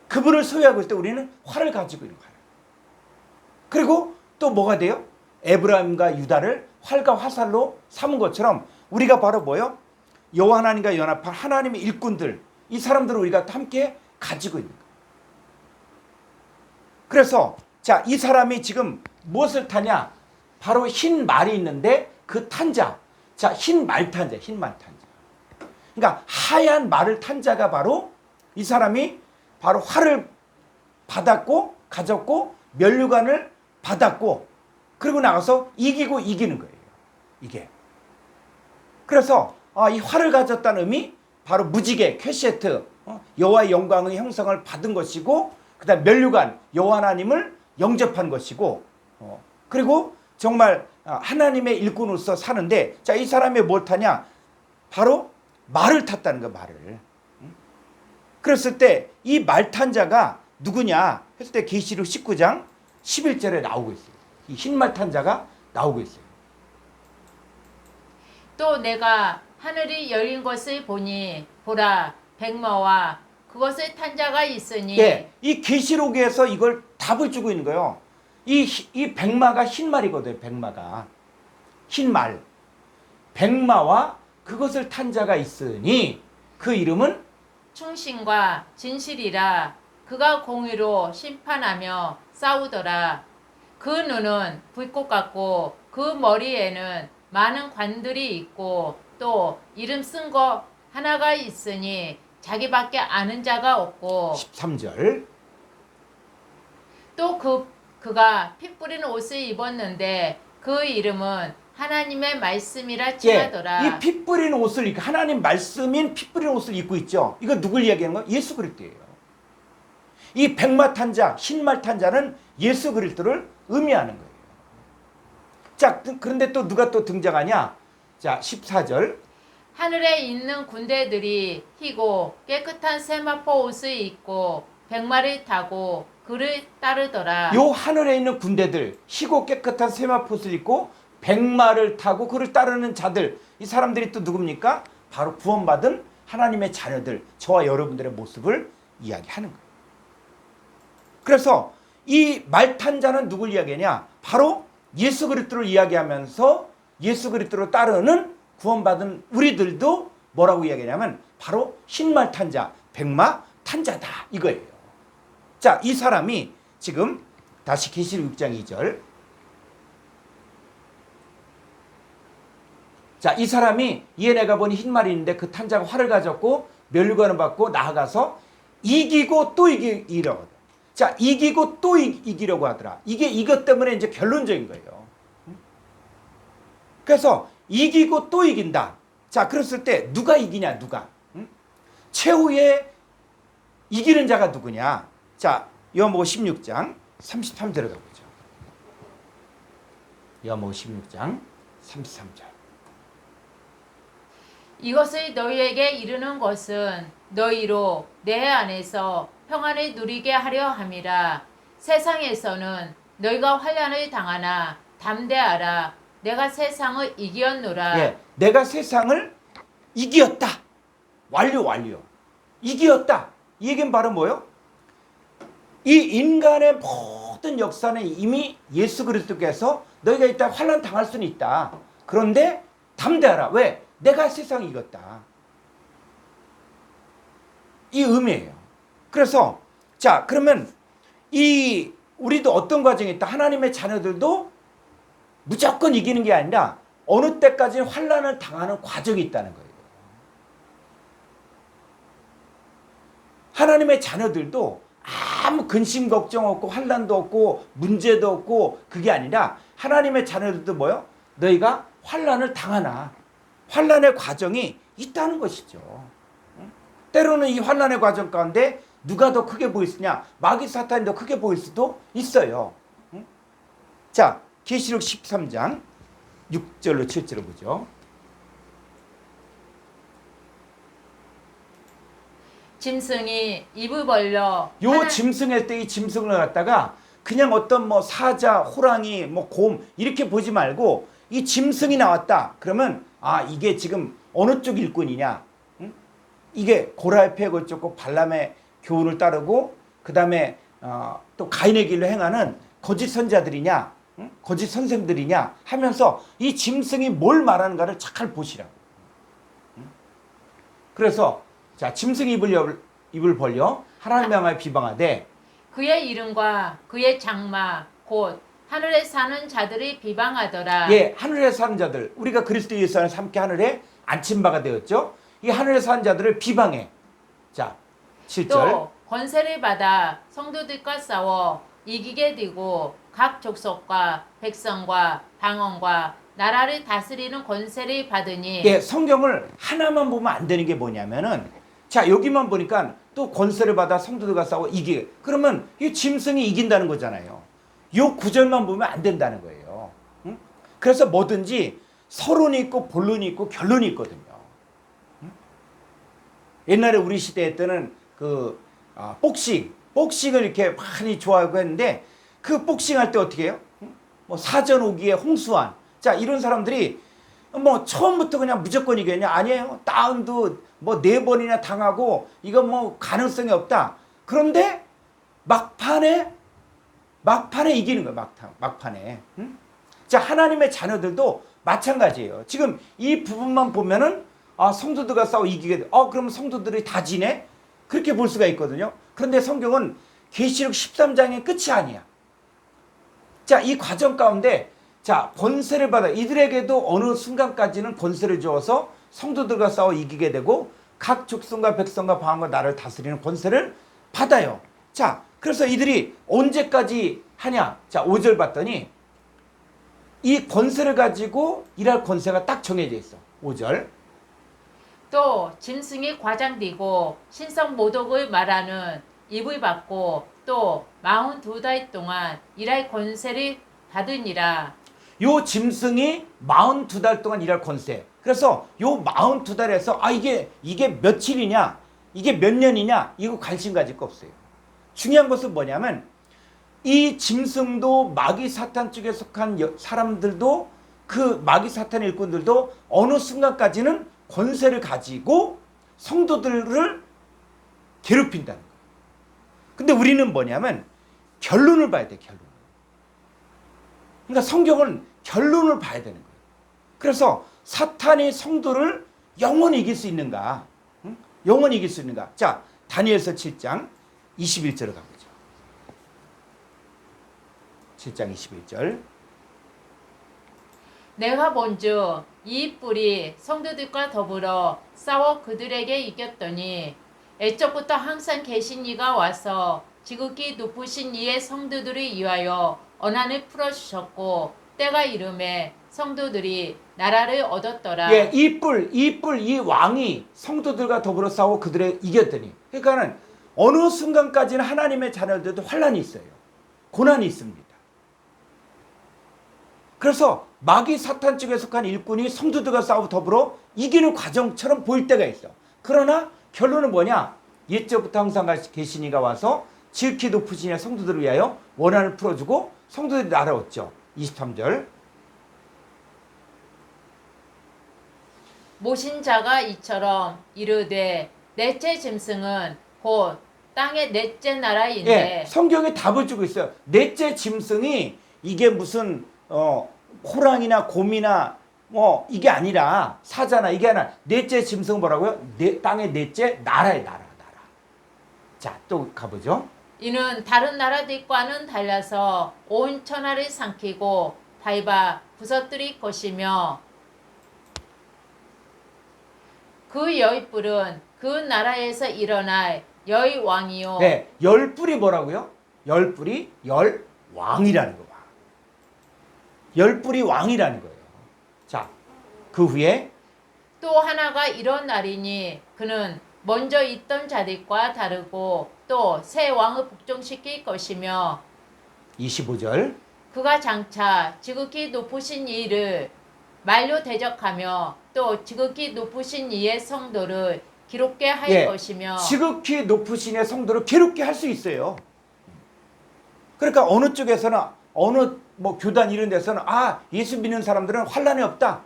그분을 소유하고 있을 때 우리는 활을 가지고 있는 거예요. 그리고 또 뭐가 돼요? 에브라임과 유다를 활과 화살로 삼은 것처럼 우리가 바로 뭐요? 여호와 하나님과 연합한 하나님의 일꾼들, 이 사람들을 우리가 함께 가지고 있는 거예요. 그래서 자, 이 사람이 지금 무엇을 타냐? 바로 흰 말이 있는데 그 탄자, 자, 흰 말 탄자. 그러니까 하얀 말을 탄 자가 바로 이 사람이 바로 활을 받았고 가졌고 면류관을 받았고 그리고 나가서 이기는 거예요. 이게. 그래서 이 활을 가졌다는 의미 바로 무지개, 퀘시에트, 여호와의 영광의 형상을 받은 것이고 그다음 면류관, 여호와 하나님을 영접한 것이고 그리고 정말 하나님의 일꾼으로서 사는데 자, 이 사람이 뭘 타냐? 바로 말을 탔다는 거야, 말을. 그랬을 때 이 말 탄 자가 누구냐? 했을 때 계시록 19장 11절에 나오고 있어요. 이 흰말 탄 자가 나오고 있어요. 또 내가 하늘이 열린 것을 보니 보라 백마와 그것을 탄 자가 있으니. 예, 이 계시록에서 이걸 답을 주고 있는 거예요. 이 백마가 흰말이거든요. 백마가 흰말. 백마와 그것을 탄 자가 있으니 그 이름은 충신과 진실이라 그가 공의로 심판하며 싸우더라. 그 눈은 불꽃 같고 그 머리에는 많은 관들이 있고 또 이름 쓴 거 하나가 있으니 자기밖에 아는 자가 없고 13절. 또 그가 피 뿌리는 옷을 입었는데 그 이름은 하나님의 말씀이라 칭하더라. 이 피 뿌리는 옷을 하나님 말씀인 피 뿌리는 옷을 입고 있죠. 이거 누굴 이야기하는 거예요? 예수 그리스도예요. 이 백마 탄 자, 흰말 탄 자는 예수 그리스도를 의미하는 거예요. 자, 그런데 또 누가 또 등장하냐? 자, 14절. 하늘에 있는 군대들이 희고 깨끗한 세마포 옷을 입고 백마를 타고 그를 따르더라. 요 하늘에 있는 군대들, 희고 깨끗한 세마포를 입고 백마를 타고 그를 따르는 자들, 이 사람들이 또 누굽니까? 바로 구원받은 하나님의 자녀들, 저와 여러분들의 모습을 이야기하는 거예요. 그래서 이 말 탄 자는 누굴 이야기하냐? 바로 예수 그리스도를 이야기하면서 예수 그리스도를 따르는 구원받은 우리들도 뭐라고 이야기하냐면 바로 흰말 탄 자, 백마 탄자다 이거예요. 자, 이 사람이 지금 다시 계시록 6장 2절. 자, 이 사람이 이에 내가 보니 흰 말이 있는데 그 탄자가 활을 가졌고 멸관을 받고 나아가서 이기고 또 이기려고 하더라. 자, 이기고 또 이기려고 하더라. 이게 이것 때문에 이제 결론적인 거예요. 그래서 이기고 또 이긴다. 자, 그랬을 때 누가 이기냐, 누가? 최후의 이기는 자가 누구냐? 자, 요한복음 16장 33절에 가보죠. 요한복음 16장 33절. 이것을 너희에게 이르는 것은 너희로 내 안에서 평안을 누리게 하려 함이라. 세상에서는 너희가 환난을 당하나 담대하라. 내가 세상을 이기었노라. 예, 내가 세상을 이기었다. 완료. 이기었다. 이 얘기는 바로 뭐예요? 이 인간의 모든 역사는 이미 예수 그리스도께서 너희가 일단 환난 당할 수는 있다. 그런데 담대하라. 왜? 내가 세상을 이겼다. 이 의미예요. 그래서 자, 그러면 이 우리도 어떤 과정이 있다. 하나님의 자녀들도 무조건 이기는 게 아니라 어느 때까지 환난을 당하는 과정이 있다는 거예요. 하나님의 자녀들도 아무 근심 걱정 없고 환난도 없고 문제도 없고 그게 아니라 하나님의 자녀들도 뭐요? 너희가 환난을 당하나 환난의 과정이 있다는 것이죠. 때로는 이 환난의 과정 가운데 누가 더 크게 보이느냐? 마귀 사탄이 더 크게 보일 수도 있어요. 자, 계시록 13장 6절로 7절을 보죠. 짐승이 입을 벌려 요 짐승할 때 이 짐승을 갖다가 그냥 어떤 뭐 사자, 호랑이, 뭐 곰 이렇게 보지 말고 이 짐승이 나왔다. 그러면 아, 이게 지금 어느 쪽 일꾼이냐? 이게 고라의 폐역을 쫓고 발람의 교훈을 따르고 그 다음에 또 가인의 길로 행하는 거짓 선자들이냐? 거짓 선생들이냐? 하면서 이 짐승이 뭘 말하는가를 잘 보시라고. 그래서 자, 짐승이 입을 벌려 하나님을 향하여 비방하되 그의 이름과 그의 장마 곧 하늘에 사는 자들이 비방하더라. 예, 하늘에 사는 자들, 우리가 그리스도 예수 안에서 함께 하늘에 앉힌 바가 되었죠. 이 하늘에 사는 자들을 비방해. 자, 7절. 또 권세를 받아 성도들과 싸워 이기게 되고 각 족속과 백성과 방언과 나라를 다스리는 권세를 받으니. 예, 성경을 하나만 보면 안 되는 게 뭐냐면은 자, 여기만 보니까 또 권세를 받아 성도들과 싸워 이기게. 그러면 이 짐승이 이긴다는 거잖아요. 요 구절만 보면 안 된다는 거예요. 응? 그래서 뭐든지 서론이 있고 본론이 있고 결론이 있거든요. 응? 옛날에 우리 시대 때는 그 복싱을 이렇게 많이 좋아하고 했는데 그 복싱 할 때 어떻게 해요? 응? 뭐 사전 오기에 홍수환. 자, 이런 사람들이 뭐 처음부터 그냥 무조건 이겼냐? 아니에요. 다운도 뭐 4번이나 당하고 이건 뭐 가능성이 없다. 그런데 막판에 이기는 거예요. 막판에. 응? 자, 하나님의 자녀들도 마찬가지예요. 지금 이 부분만 보면은 성도들과 싸워 이기게 돼. 그러면 성도들이 다 지네? 그렇게 볼 수가 있거든요. 그런데 성경은 계시록 13장의 끝이 아니야. 자, 이 과정 가운데 자, 권세를 받아 이들에게도 어느 순간까지는 권세를 주어서 성도들과 싸워 이기게 되고 각 족속과 백성과 방언과 나라를 다스리는 권세를 받아요. 자, 그래서 이들이 언제까지 하냐? 자, 5절 봤더니 이 권세를 가지고 일할 권세가 딱 정해져 있어. 5절. 또 짐승이 과장되고 신성 모독을 말하는 입을 받고 또 42달 동안 일할 권세를 받으니라. 요 짐승이 42달 동안 일할 권세. 그래서 요 42달에서 이게 며칠이냐? 이게 몇 년이냐? 이거 관심 가질 거 없어요. 중요한 것은 뭐냐면 이 짐승도 마귀 사탄 쪽에 속한 사람들도 그 마귀 사탄의 일꾼들도 어느 순간까지는 권세를 가지고 성도들을 괴롭힌다는 거예요. 근데 우리는 뭐냐면 결론을 봐야 돼, 결론. 그러니까 성경은 결론을 봐야 되는 거예요. 그래서 사탄이 성도를 영원히 이길 수 있는가? 응? 영원히 이길 수 있는가? 자, 다니엘서 7장 21절을 가보죠. 7장 21절. 내가 본즉 이 뿔이 성도들과 더불어 싸워 그들에게 이겼더니 애초부터 항상 계신 이가 와서 지극히 높으신 이의 성도들을 위하여 언한을 풀어주셨고 때가 이름에 성도들이 나라를 얻었더라. 예, 이 왕이 성도들과 더불어 싸워 그들을 이겼더니, 그러니까는 어느 순간까지는 하나님의 자녀들도 환란이 있어요. 고난이 있습니다. 그래서 마귀 사탄 쪽에 속한 일꾼이 성도들과 싸워 더불어 이기는 과정처럼 보일 때가 있어. 그러나 결론은 뭐냐? 옛적부터 항상 계신 이가 와서 지극히 높으신 이의 성도들을 위하여 원한을 풀어주고 성도들이 나라 얻죠. 23절. 모신 자가 이처럼 이르되 넷째 짐승은 곧 땅의 넷째 나라인데. 예, 성경에 답을 주고 있어요. 넷째 짐승이 이게 무슨 호랑이나 곰이나 뭐 이게 아니라 사자나 이게 아니라 넷째 짐승은 뭐라고요? 땅의 넷째 나라의 나라. 자, 또 가보죠. 이는 다른 나라들과는 달라서 온 천하를 삼키고 밟아 부서뜨릴 것이며 그 여의뿔은 그 나라에서 일어날 여의 왕이요. 네, 열뿔이 뭐라고요? 열뿔이 열왕이라는 거야. 열뿔이 왕이라는 거예요. 자, 그 후에 또 하나가 이런 날이니 그는 먼저 있던 자들과 다르고 또 새 왕을 복종시킬 것이며 25절. 그가 장차 지극히 높으신 이를 말로 대적하며 또 지극히 높으신 이의 성도를 기롭게 할 것이며. 지극히 높으신 이의 성도를 괴롭게 할 수 있어요. 그러니까 어느 쪽에서는 어느 뭐 교단 이런 데서는 예수 믿는 사람들은 환란이 없다.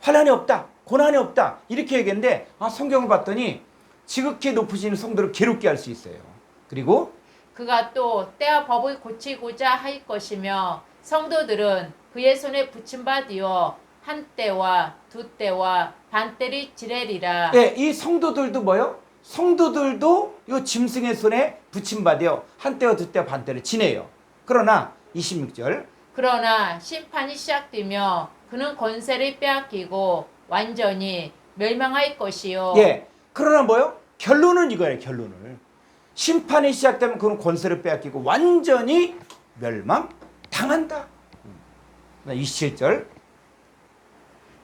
환란이 없다. 고난이 없다. 이렇게 얘기했는데 성경을 봤더니 지극히 높으신 성도를 괴롭게 할 수 있어요. 그리고 그가 또 때와 법을 고치고자 할 것이며 성도들은 그의 손에 붙임받으어 한 때와 두 때와 반 때를 지내리라. 예, 이 성도들도 뭐요? 성도들도 이 짐승의 손에 붙임받아요. 한 때와 두 때와 반 때를 지내요. 그러나 26절. 그러나 심판이 시작되며 그는 권세를 빼앗기고 완전히 멸망할 것이요. 예. 그러나 뭐요? 결론은 이거예요. 결론을. 심판이 시작되면 그는 권세를 빼앗기고 완전히 멸망당한다. 27절.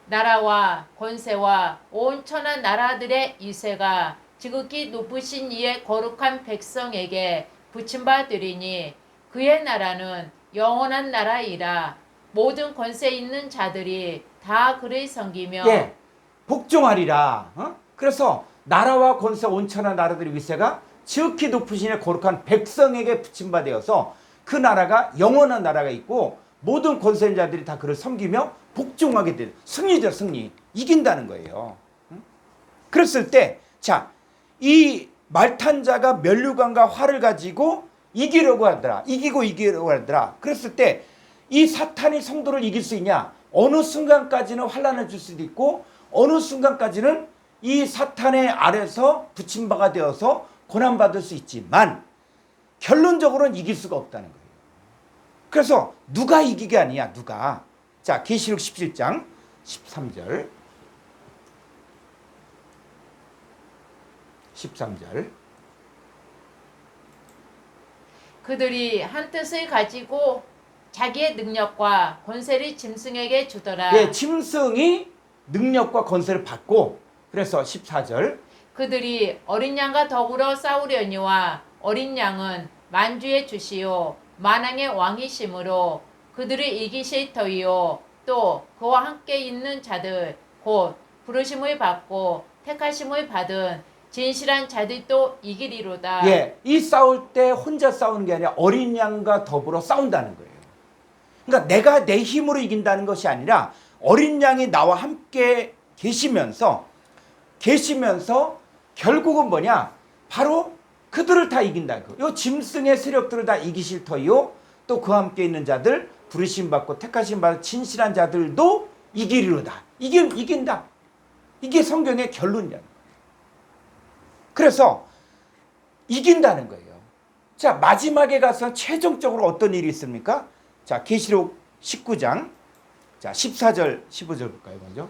나라와 권세와 온 천하 나라들의 이세가 지극히 높으신 이의 거룩한 백성에게 붙임받으리니 그의 나라는 영원한 나라이라. 모든 권세 있는 자들이 다 그를 섬기며. 예. 복종하리라. 그래서 나라와 권세 온 천하 나라들의 위세가 지극히 높으신 이의 거룩한 백성에게 붙임받아서 그 나라가 영원한 나라가 있고 모든 권세 있는 자들이 다 그를 섬기며 복종하게 되는 승리죠. 승리. 이긴다는 거예요. 그랬을 때 자, 이 말탄 자가 면류관과 활을 가지고 이기려고 하더라. 이기려고 하더라. 그랬을 때 이 사탄이 성도를 이길 수 있냐? 어느 순간까지는 환란을 줄 수도 있고 어느 순간까지는 이 사탄의 아래서 붙임바가 되어서 고난받을 수 있지만 결론적으로는 이길 수가 없다는 거예요. 그래서 누가 이기게 아니야? 누가? 자, 계시록 17장 13절. 13절. 그들이 한 뜻을 가지고 자기의 능력과 권세를 짐승에게 주더라. 예, 짐승이 능력과 권세를 받고 그래서 14절. 그들이 어린 양과 더불어 싸우려니와 어린 양은 만주의 주시요 만왕의 왕이심으로 그들을 이기실 터이요 또 그와 함께 있는 자들 곧 부르심을 받고 택하심을 받은 진실한 자들도 이기리로다. 예, 이 싸울 때 혼자 싸우는 게 아니라 어린 양과 더불어 싸운다는 거예요. 그러니까 내가 내 힘으로 이긴다는 것이 아니라 어린 양이 나와 함께 계시면서 결국은 뭐냐? 바로 그들을 다 이긴다고. 요 짐승의 세력들을 다 이기실 터이요. 또 그와 함께 있는 자들, 부르심 받고 택하심 받은 진실한 자들도 이기리로다. 이긴다. 이게 성경의 결론이야. 그래서 이긴다는 거예요. 자, 마지막에 가서 최종적으로 어떤 일이 있습니까? 자, 계시록 19장. 자, 14절, 15절 볼까요, 먼저?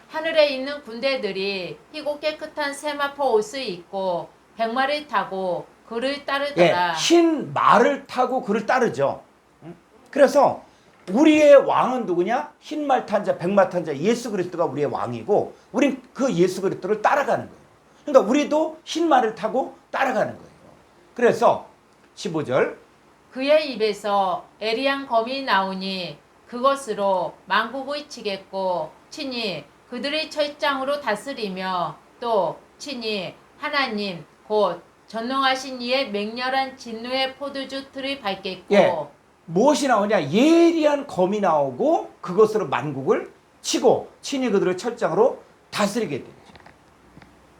하늘에 있는 군대들이 희고 깨끗한 세마포 옷을 입고 백마를 타고 그를 예, 따르더라. 흰 말을 타고 그를 따르죠. 그래서 우리의 왕은 누구냐? 흰 말 탄 자, 백마 탄 자, 예수 그리스도가 우리의 왕이고, 우린 그 예수 그리스도를 따라가는 거예요. 그러니까 우리도 흰 말을 타고 따라가는 거예요. 그래서 15절. 그의 입에서 에리한 검이 나오니 그것으로 만국을 치겠고 친히 그들의 철장으로 다스리며 또 친히 하나님 곧 전능하신 이의 맹렬한 진노의 포도주 틀을 밟겠고. 예. 무엇이 나오냐? 예리한 검이 나오고 그것으로 만국을 치고 친히 그들의 철장으로 다스리게 되죠.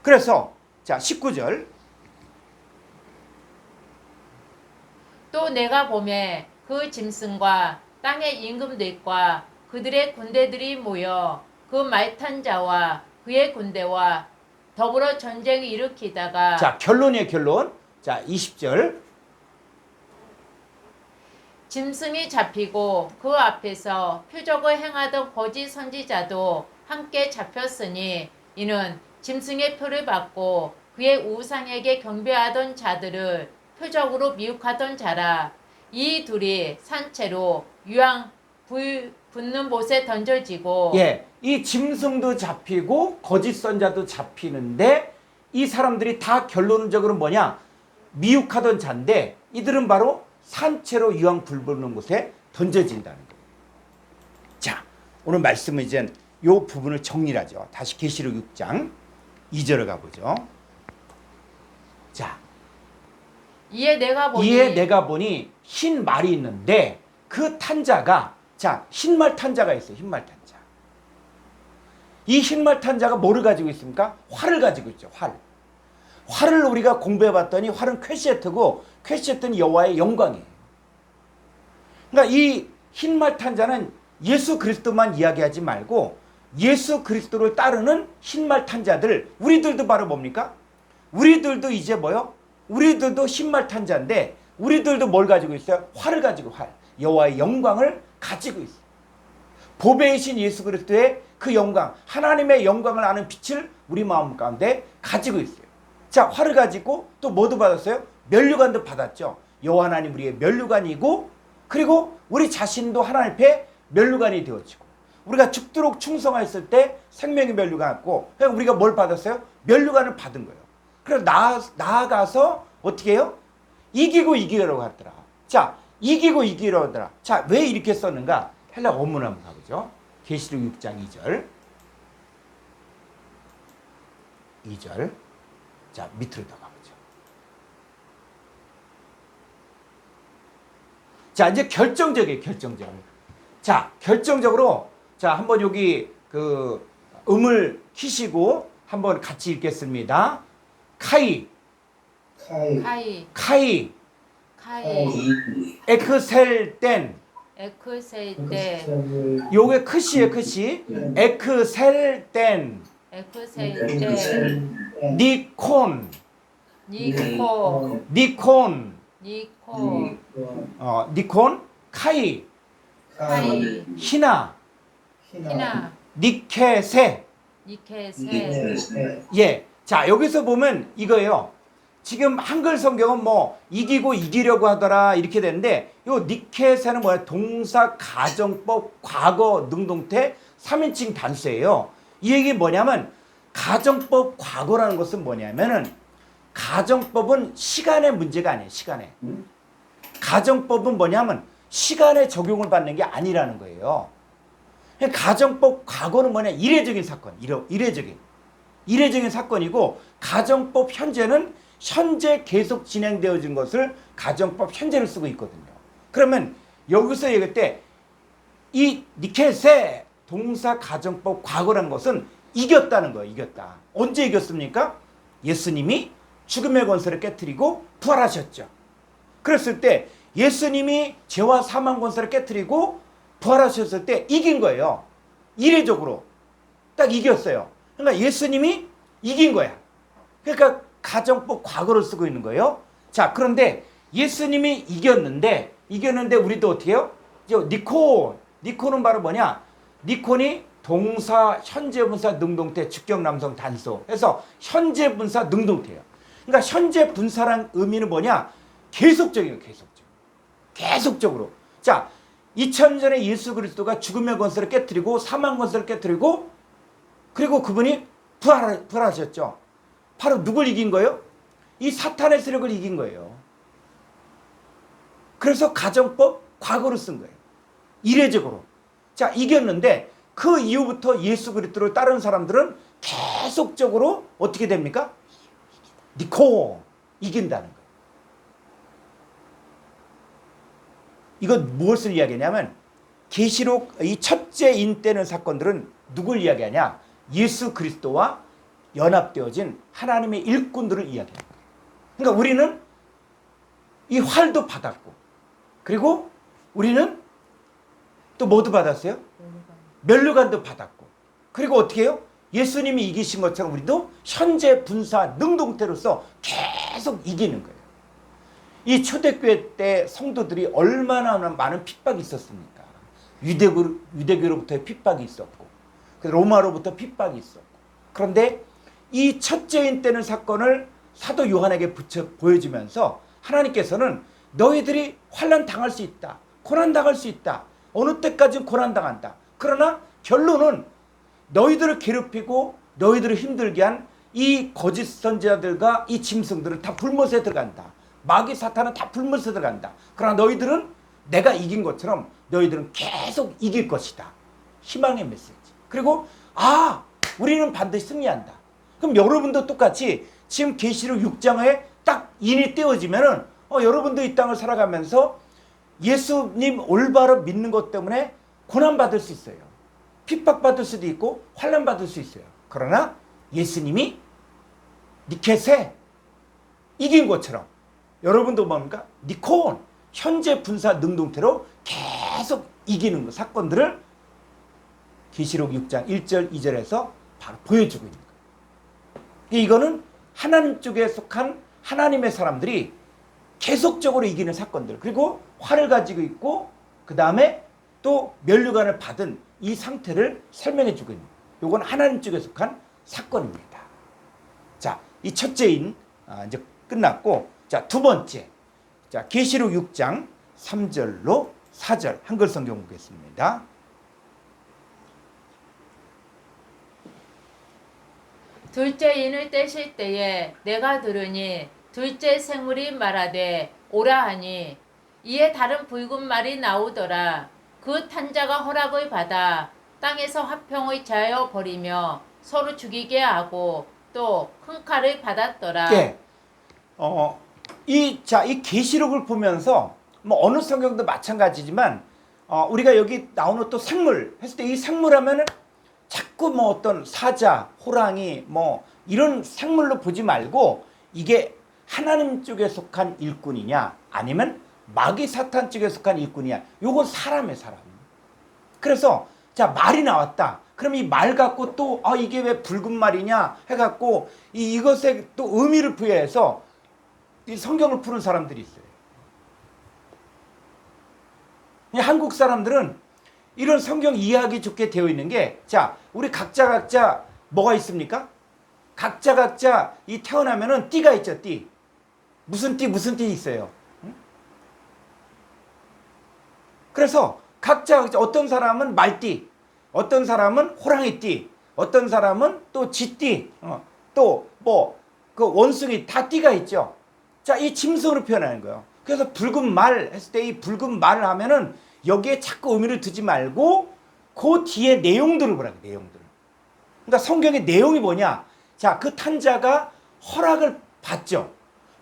그래서 자, 19절. 또 내가 보매 그 짐승과 땅의 임금들과 그들의 군대들이 모여 그 말탄 자와 그의 군대와 더불어 전쟁을 일으키다가. 자, 결론이에요, 결론. 자, 20절. 짐승이 잡히고 그 앞에서 표적을 행하던 거짓 선지자도 함께 잡혔으니 이는 짐승의 표를 받고 그의 우상에게 경배하던 자들을 표적으로 미혹하던 자라. 이 둘이 산채로 유황 불 붙는 못에 던져지고. 예, 이 짐승도 잡히고 거짓 선자도 잡히는데 이 사람들이 다 결론적으로 뭐냐? 미혹하던 자인데 이들은 바로 산채로 유황 불 붙는 곳에 던져진다는 거예요. 자, 오늘 말씀은 이제 이 부분을 정리를 하죠. 다시 계시록 6장 2절을 가보죠. 자, 이에 내가 보니 흰 말이 있는데 그 탄자가, 자, 흰말 탄자가 있어요. 흰말 탄자. 이 흰말 탄자가 뭐를 가지고 있습니까? 활을 가지고 있죠. 활을 우리가 공부해 봤더니 활은 퀘시에트고 퀘시에트는 여호와의 영광이에요. 그러니까 이 흰말 탄자는 예수 그리스도만 이야기하지 말고 예수 그리스도를 따르는 흰말 탄자들, 우리들도 바로 뭡니까? 우리들도 이제 뭐요? 우리들도 흰말 탄자인데 우리들도 뭘 가지고 있어요? 활을 가지고 여호와의 영광을 가지고 있어요. 보배이신 예수 그리스도의 그 영광, 하나님의 영광을 아는 빛을 우리 마음 가운데 가지고 있어요. 자, 활을 가지고 또 뭐도 받았어요? 면류관도 받았죠. 여호와 하나님 우리의 면류관이고, 그리고 우리 자신도 하나님 앞에 면류관이 되어지고, 우리가 죽도록 충성했을 때 생명의 면류관 갖고, 우리가 뭘 받았어요? 면류관을 받은 거예요. 그래서 나아가서 어떻게 해요? 이기고 이기려고 하더라. 자, 이기고 이기려고 하더라. 자, 왜 이렇게 썼는가? 헬라 원문 한번 가보죠. 계시록 6장 2절. 2절. 자, 밑으로 더 가보죠. 자, 이제 결정적이에요, 결정적. 자, 결정적으로, 자, 한번 여기 그 음을 키시고 한번 같이 읽겠습니다. 카이, 에크셀땐, 요게 크시에요, 크시. 에크셀땐, 니콘, 카이, 히나, 니케세. 예. 자, 여기서 보면 이거예요. 지금 한글 성경은 뭐 이기고 이기려고 하더라 이렇게 되는데, 요 니케세는 뭐야? 동사, 가정법, 과거, 능동태 3인칭 단수예요. 이 얘기 뭐냐면, 가정법 과거라는 것은 뭐냐면은, 가정법은 시간의 문제가 아니에요. 시간에. 가정법은 뭐냐면 시간에 적용을 받는 게 아니라는 거예요. 가정법 과거는 뭐냐? 이례적인 사건. 이례적인 사건이고, 가정법 현재는 현재 계속 진행되어진 것을 가정법 현재를 쓰고 있거든요. 그러면 여기서 얘기할 때 이 니케세 동사 가정법 과거라는 것은 이겼다는 거예요. 이겼다. 언제 이겼습니까? 예수님이 죽음의 권세를 깨뜨리고 부활하셨죠. 그랬을 때 예수님이 죄와 사망 권세를 깨뜨리고 부활하셨을 때 이긴 거예요. 이례적으로. 딱 이겼어요. 그러니까 예수님이 이긴 거야. 그러니까 가정법 과거를 쓰고 있는 거예요. 자, 그런데 예수님이 이겼는데 우리도 어떻게 해요? 니콘은 바로 뭐냐? 니콘이 동사, 현재 분사, 능동태, 주격, 남성, 단수 해서 현재 분사, 능동태예요. 그러니까 현재 분사란 의미는 뭐냐? 계속적이에요. 계속적으로. 자, 2000년 전에 예수 그리스도가 죽음의 권세를 깨뜨리고 사망 권세를 깨뜨리고 그리고 그분이 부활하셨죠. 바로 누굴 이긴 거예요? 이 사탄의 세력을 이긴 거예요. 그래서 가정법 과거로 쓴 거예요. 이례적으로. 자, 이겼는데 그 이후부터 예수 그리스도를 따르는 사람들은 계속적으로 어떻게 됩니까? 이긴다는 거예요. 이건 무엇을 이야기하냐면 계시록 이 첫째 인 때는 사건들은 누굴 이야기하냐? 예수 그리스도와 연합되어진 하나님의 일꾼들을 이야기하는 거예요. 그러니까 우리는 이 활도 받았고 그리고 우리는 또 뭐도 받았어요? 면류관도 받았고 그리고 어떻게 해요? 예수님이 이기신 것처럼 우리도 현재 분사 능동태로서 계속 이기는 거예요. 이 초대교회 때 성도들이 얼마나 많은 핍박이 있었습니까? 유대교로부터의 핍박이 있었고 로마로부터 핍박이 있었고 그런데 이 첫째인 때는 사건을 사도 요한에게 보여주면서 하나님께서는 너희들이 환난 당할 수 있다. 고난 당할 수 있다. 어느 때까지는 고난 당한다. 그러나 결론은 너희들을 괴롭히고 너희들을 힘들게 한 이 거짓 선지자들과 이 짐승들은 다 불못에 들어간다. 마귀 사탄은 다 불못에 들어간다. 그러나 너희들은 내가 이긴 것처럼 너희들은 계속 이길 것이다. 희망의 메시지. 그리고 우리는 반드시 승리한다. 그럼 여러분도 똑같이 지금 계시록 6장에 딱 인이 떼어지면은 여러분도 이 땅을 살아가면서 예수님 올바로 믿는 것 때문에 고난받을 수 있어요. 핍박받을 수도 있고 환난받을 수 있어요. 그러나 예수님이 니켓에 이긴 것처럼 여러분도 뭡니까? 니콘 현재 분사 능동태로 계속 이기는 거, 사건들을 계시록 6장 1절 2절에서 바로 보여주고 있는 거예요. 이거는 하나님 쪽에 속한 하나님의 사람들이 계속적으로 이기는 사건들 그리고 활을 가지고 있고 그 다음에 또 면류관을 받은 이 상태를 설명해 주고 있는 거예요. 이건 하나님 쪽에 속한 사건입니다. 자, 이 첫째인 이제 끝났고 자, 두 번째 자, 계시록 6장 3절로 4절 한글 성경 보겠습니다. 둘째 인을 떼실 때에 내가 들으니 둘째 생물이 말하되 오라 하니 이에 다른 붉은 말이 나오더라. 그 탄자가 허락을 받아 땅에서 화평을 제하여 버리며 서로 죽이게 하고 또 큰 칼을 받았더라. 예. 이 계시록을 보면서 뭐 어느 성경도 마찬가지지만 우리가 여기 나오는 또 생물 했을 때 이 생물하면은 자꾸 뭐 어떤 사자, 호랑이 뭐 이런 생물로 보지 말고 이게 하나님 쪽에 속한 일꾼이냐 아니면 마귀 사탄 쪽에 속한 일꾼이냐 요건 사람의 사람. 그래서 자 말이 나왔다. 그럼 이 말 갖고 또 이게 왜 붉은 말이냐 해갖고 이것에 또 의미를 부여해서 이 성경을 푸는 사람들이 있어요. 한국 사람들은 이런 성경 이해하기 좋게 되어 있는 게 자 우리 각자 뭐가 있습니까? 각자 이 태어나면은 띠가 있죠. 띠 무슨 띠 있어요. 응? 그래서 각자 어떤 사람은 말띠 어떤 사람은 호랑이띠 어떤 사람은 또 쥐띠 또 뭐 그 원숭이 다 띠가 있죠. 자 이 짐승으로 표현하는 거예요. 그래서 붉은 말 했을 때 이 붉은 말을 하면은 여기에 자꾸 의미를 두지 말고 그 뒤에 내용들을 보라고 내용들. 그러니까 성경의 내용이 뭐냐? 자, 그 탄자가 허락을 받죠.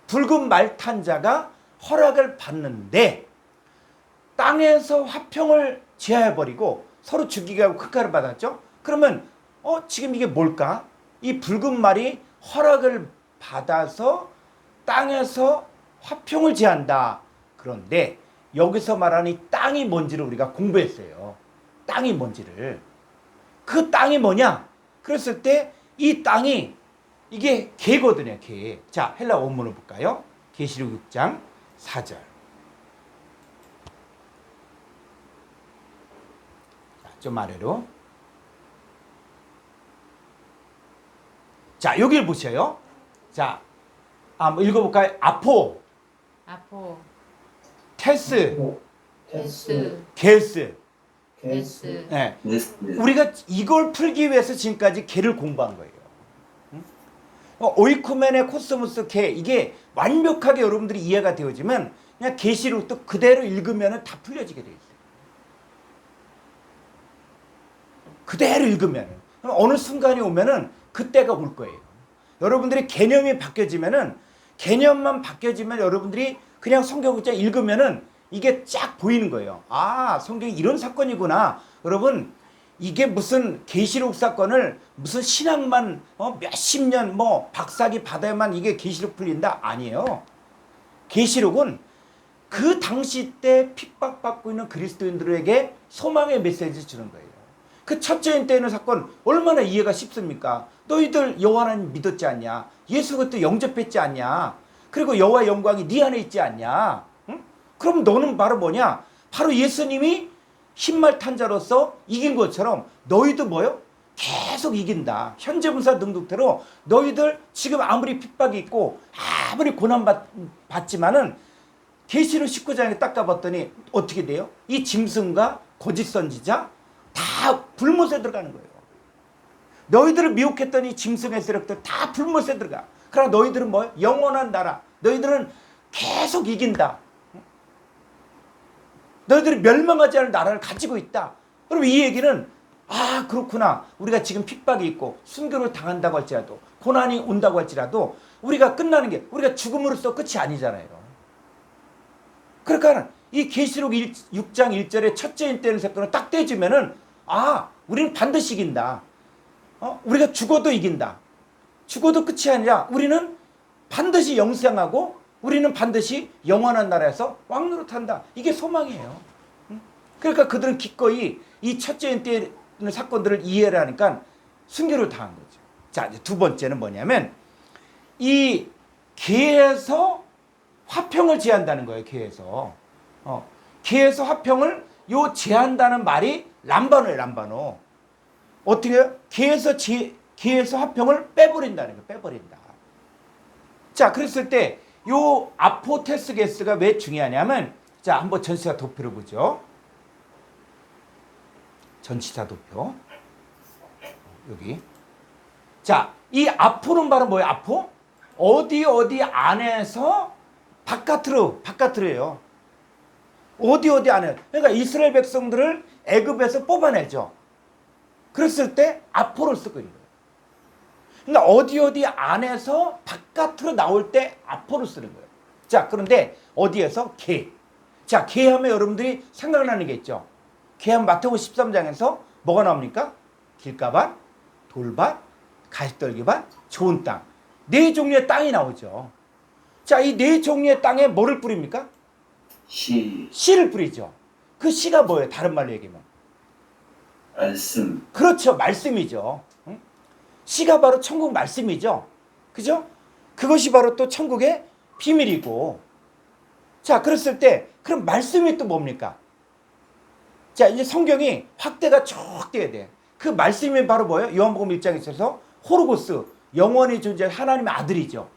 붉은 말 탄자가 허락을 받는데 땅에서 화평을 제하여 버리고 서로 죽이게 하고 극가를 받았죠. 그러면 지금 이게 뭘까? 이 붉은 말이 허락을 받아서 땅에서 화평을 제한다. 그런데 여기서 말하는 이 땅이 뭔지를 우리가 공부했어요. 땅이 뭔지를. 그 땅이 뭐냐? 그랬을 때 이 땅이 이게 개거든요, 개. 자, 헬라 원문을 볼까요? 계시록 6장 4절. 자, 좀 아래로. 자, 여기를 보세요. 자, 한번 읽어볼까요? 아포, 아포, 테스, 테스, 게스. 게스. 네. 네스. 우리가 이걸 풀기 위해서 지금까지 개를 공부한 거예요. 오이쿠멘의 코스모스 개, 이게 완벽하게 여러분들이 이해가 되어지면 그냥 계시록도 그대로 읽으면 다 풀려지게 돼 있어요. 그대로 읽으면 어느 순간이 오면은 그때가 올 거예요. 여러분들이 개념이 바뀌어지면은, 개념만 바뀌어지면 여러분들이 그냥 성경을 읽으면은 이게 쫙 보이는 거예요. 아, 성경이 이런 사건이구나. 여러분, 이게 무슨 계시록 사건을 무슨 신학만 몇십 년 뭐 박사기 받아야만 이게 계시록 풀린다? 아니에요. 계시록은 그 당시 때 핍박받고 있는 그리스도인들에게 소망의 메시지를 주는 거예요. 그 첫째 때는 사건 얼마나 이해가 쉽습니까? 너희들 여호와 하나님 믿었지 않냐? 예수 그때 영접했지 않냐? 그리고 여호와의 영광이 네 안에 있지 않냐? 응? 그럼 너는 바로 뭐냐? 바로 예수님이 흰말 탄자로서 이긴 것처럼 너희도 뭐요? 계속 이긴다. 현재분사 등록대로 너희들 지금 아무리 핍박이 있고 아무리 고난받지만은 계시록 19장에 딱 가봤더니 어떻게 돼요? 이 짐승과 거짓 선지자 다 불못에 들어가는 거예요. 너희들을 미혹했던 이 짐승의 세력들 다 불못에 들어가. 그러나 너희들은 뭐예요? 영원한 나라. 너희들은 계속 이긴다. 너희들이 멸망하지 않을 나라를 가지고 있다. 그럼 이 얘기는 아, 그렇구나. 우리가 지금 핍박이 있고 순교를 당한다고 할지라도 고난이 온다고 할지라도 우리가 끝나는 게 우리가 죽음으로써 끝이 아니잖아요. 그러니까 이 계시록 6장 1절에 첫째 인때는 사건을 딱 떼주면은 아, 우리는 반드시 이긴다. 우리가 죽어도 이긴다. 죽어도 끝이 아니라 우리는 반드시 영생하고 우리는 반드시 영원한 나라에서 왕노릇한다. 이게 소망이에요. 그러니까 그들은 기꺼이 이 첫째 인때 사건들을 이해를 하니까 순교를 당한 거죠. 자, 이제 두 번째는 뭐냐면 이 계에서 화평을 제한다는 거예요. 계에서 계에서 화평을 요 제한다는 말이 람바노예요. 람바노. 어떻게 해요? 계에서 화평을 빼버린다는 거예요. 빼버린다. 자, 그랬을 때 요 아포테스게스가 왜 중요하냐면, 자, 한번 전치사 도표를 보죠. 전치사 도표. 여기. 자, 이 아포는 바로 뭐예요? 아포? 어디 안에서 바깥으로예요. 어디 안에. 그러니까 이스라엘 백성들을 애굽에서 뽑아내죠. 그랬을 때 아포를 쓰고 있는 거예요. 그러니까 어디 안에서 바깥으로 나올 때 아포를 쓰는 거예요. 자, 그런데 어디에서? 개. 자, 개 하면 여러분들이 생각나는 게 있죠. 개 하면 마태복음 13장에서 뭐가 나옵니까? 길가밭, 돌밭, 가시떨기밭, 좋은 땅. 네 종류의 땅이 나오죠. 자, 이 네 종류의 땅에 뭐를 뿌립니까? 씨를 뿌리죠. 그 씨가 뭐예요? 다른 말로 얘기하면 말씀. 그렇죠. 말씀이죠. 응? 씨가 바로 천국 말씀이죠. 그죠? 그것이 바로 또 천국의 비밀이고. 자, 그랬을 때 그럼 말씀이 또 뭡니까? 자, 이제 성경이 확대가 쭉 돼야 돼. 그 말씀이 바로 뭐예요? 요한복음 1장에 있어서 호르고스, 영원히 존재할 하나님의 아들이죠.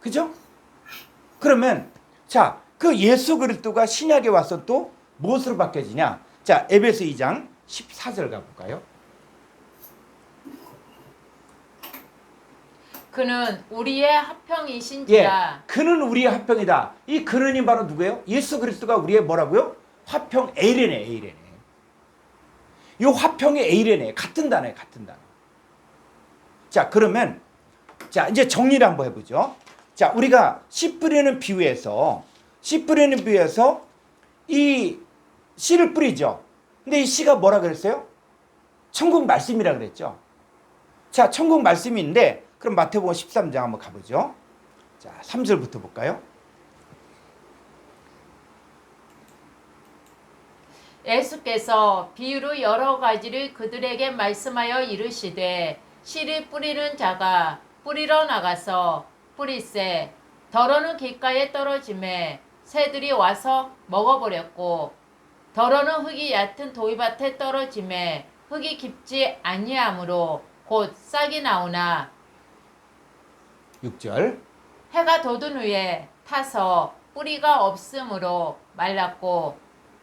그죠? 그러면 자, 그 예수 그리스도가 신약에 와서 또 무엇으로 바뀌어지냐? 자, 에베소 2장 14절 가볼까요? 그는 우리의 화평이신지라. 예, 그는 우리의 화평이다. 이 그는이 바로 누구예요? 예수 그리스도가 우리의 뭐라고요? 화평 에이레네. 이 화평의 에이레네. 같은 단어예요. 같은 단어. 자, 그러면 자, 이제 정리를 한번 해보죠. 자, 우리가 씨 뿌리는 비유에서 이 씨를 뿌리죠. 근데 이 씨가 뭐라 그랬어요? 천국 말씀이라 그랬죠. 자, 천국 말씀인데 그럼 마태복음 13장 한번 가보죠. 자, 3절부터 볼까요? 예수께서 비유로 여러 가지를 그들에게 말씀하여 이르시되 씨를 뿌리는 자가 뿌리러 나가서 뿌리새 더러는 길가에 떨어짐에 새들이 와서 먹어버렸고 더러는 흙이 얕은 도리밭에 떨어짐에 흙이 깊지 아니하므로 곧 싹이 나오나 6절. 해가 돋은 후에 타서 뿌리가 없으므로 말랐고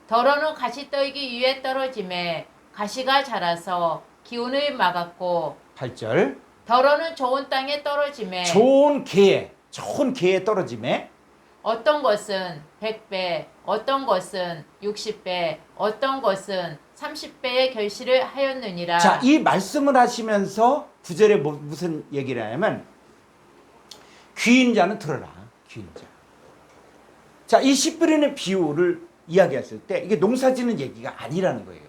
더러는 가시떨기 위에 떨어짐에 가시가 자라서 기운을 막았고 8절. 더러는 좋은 땅에 떨어짐에 좋은 개에 떨어짐에 어떤 것은 100배, 어떤 것은 60배, 어떤 것은 30배의 결실을 하였느니라. 자, 이 말씀을 하시면서 9절에 무슨 얘기를 하냐면 귀인 자는 들어라. 귀인 자. 자, 이 씨 뿌리는 비유를 이야기했을 때 이게 농사짓는 얘기가 아니라는 거예요.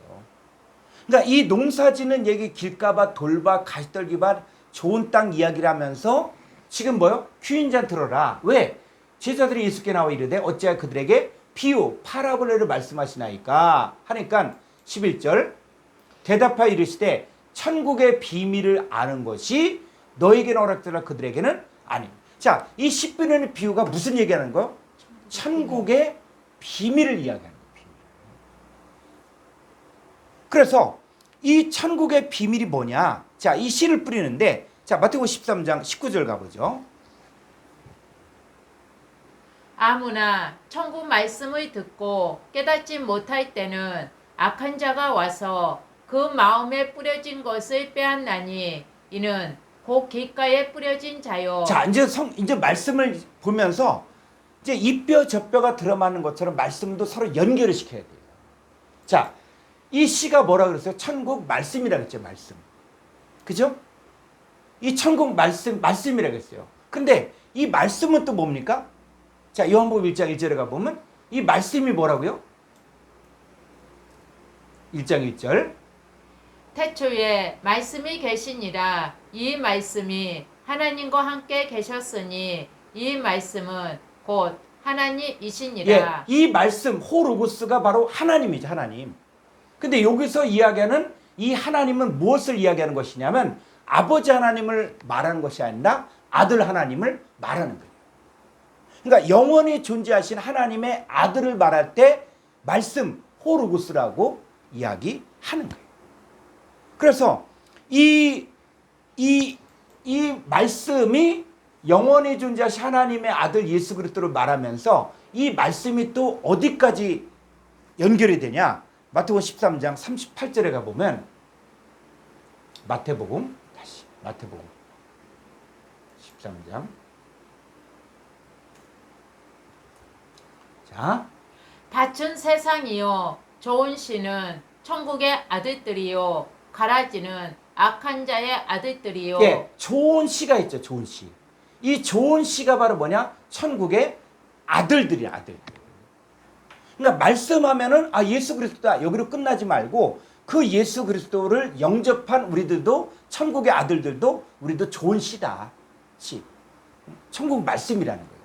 그러니까 이 농사짓는 얘기 길가밭, 돌밭, 가시떨기밭, 좋은 땅 이야기를 하면서 지금 뭐요? 귀인 자 들어라. 왜? 제자들이 예수께 나와 이르되 어찌하여 그들에게 비유, 파라볼레를 말씀하시나이까 하니까 11절 대답하여 이르시되 천국의 비밀을 아는 것이 너에게는 허락되라 그들에게는 아님. 자, 이 씨 뿌리는 비유가 무슨 얘기하는 거예요? 천국의 비밀을 이야기하는 거예요. 비밀. 그래서 이 천국의 비밀이 뭐냐? 자, 이 씨를 뿌리는데 자, 마태복음 13장 19절 가보죠. 아무나 천국 말씀을 듣고 깨닫지 못할 때는 악한 자가 와서 그 마음에 뿌려진 것을 빼앗나니 이는 곧 길가에 뿌려진 자요. 자, 이제 말씀을 보면서 이제 이 뼈 저 뼈가 들어맞는 것처럼 말씀도 서로 연결을 시켜야 돼요. 자, 이 씨가 뭐라 그랬어요? 천국 말씀이라 그랬죠, 말씀. 그죠? 이 천국 말씀이라 그랬어요. 근데 이 말씀은 또 뭡니까? 자, 요한복음 1장 1절에 가보면 이 말씀이 뭐라고요? 1장 1절. 태초에 말씀이 계시니라. 이 말씀이 하나님과 함께 계셨으니 이 말씀은 곧 하나님이시니라. 예, 이 말씀 호로고스가 바로 하나님이죠, 하나님. 근데 여기서 이야기하는 이 하나님은 무엇을 이야기하는 것이냐면 아버지 하나님을 말하는 것이 아니라 아들 하나님을 말하는 거예요. 그러니까 영원히 존재하신 하나님의 아들을 말할 때 말씀 호로고스라고 이야기하는 거예요. 그래서 이 말씀이 영원히 존재하신 하나님의 아들 예수 그리스도를 말하면서 이 말씀이 또 어디까지 연결이 되냐? 마태복음 13장 38절에 가보면 마태복음 13장 자, 밭은 세상이요 좋은 씨는 천국의 아들들이요 가라지는 악한 자의 아들들이요. 예, 좋은 씨가 있죠. 좋은 씨. 이 좋은 씨가 바로 뭐냐? 천국의 아들들이야, 아들. 그러니까 말씀하면은 아 예수 그리스도다 여기로 끝나지 말고 그 예수 그리스도를 영접한 우리들도 천국의 아들들도 우리도 좋은 씨다. 씨. 천국 말씀이라는 거예요.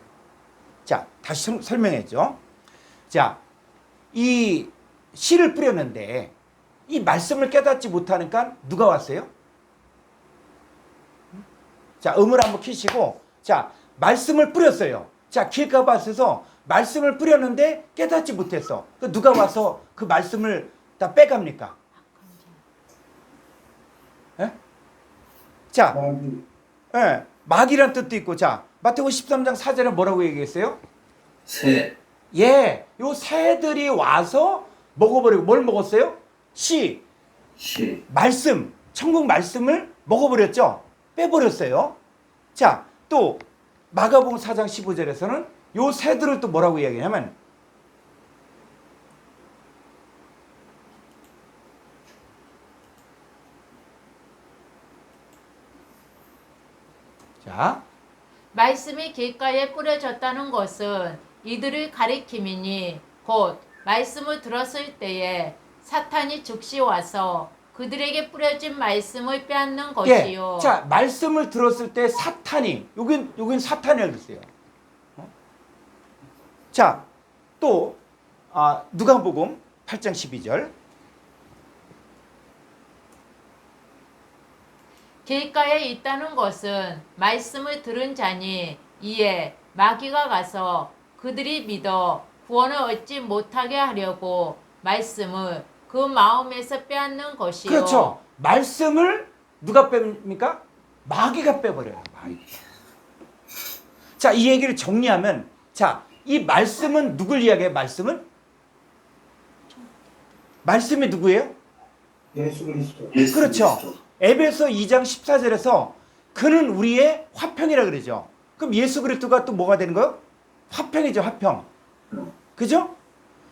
자, 다시 설명해줘. 자, 이 씨를 뿌렸는데 이 말씀을 깨닫지 못하니까 누가 왔어요? 자, 음을 한번 키시고 자, 말씀을 뿌렸어요. 자, 길가밭에서 말씀을 뿌렸는데 깨닫지 못했어. 그 누가 와서 그 말씀을 다 빼갑니까? 예? 자, 예, 마귀란 뜻도 있고 자, 마태복음 13장 4절에 뭐라고 얘기했어요? 새. 예, 요 새들이 와서 먹어버리고 뭘 먹었어요? 씨, 말씀, 천국 말씀을 먹어버렸죠? 빼버렸어요. 자, 또 마가복음 4장 15절에서는 요 새들을 또 뭐라고 이야기하냐면 자, 말씀이 길가에 뿌려졌다는 것은 이들을 가리킴이니 곧 말씀을 들었을 때에 사탄이 즉시 와서 그들에게 뿌려진 말씀을 빼앗는 것이요. 예, 자, 말씀을 들었을 때 사탄이 여긴 사탄이라고 그랬어요. 자, 또 누가복음 8장 12절. 길가에 있다는 것은 말씀을 들은 자니 이에 마귀가 가서 그들이 믿어 구원을 얻지 못하게 하려고 말씀을 그 마음에서 빼앗는 것이요. 그렇죠. 말씀을 누가 뺍니까? 마귀가 빼버려요. 마귀. 자, 이 얘기를 정리하면, 자, 이 말씀은 누굴 이야기해요? 말씀이 누구예요? 예수 그리스도. 그렇죠. 에베소 2장 14절에서 그는 우리의 화평이라 그러죠. 그럼 예수 그리스도가 또 뭐가 되는 거예요? 화평이죠, 화평. 그죠?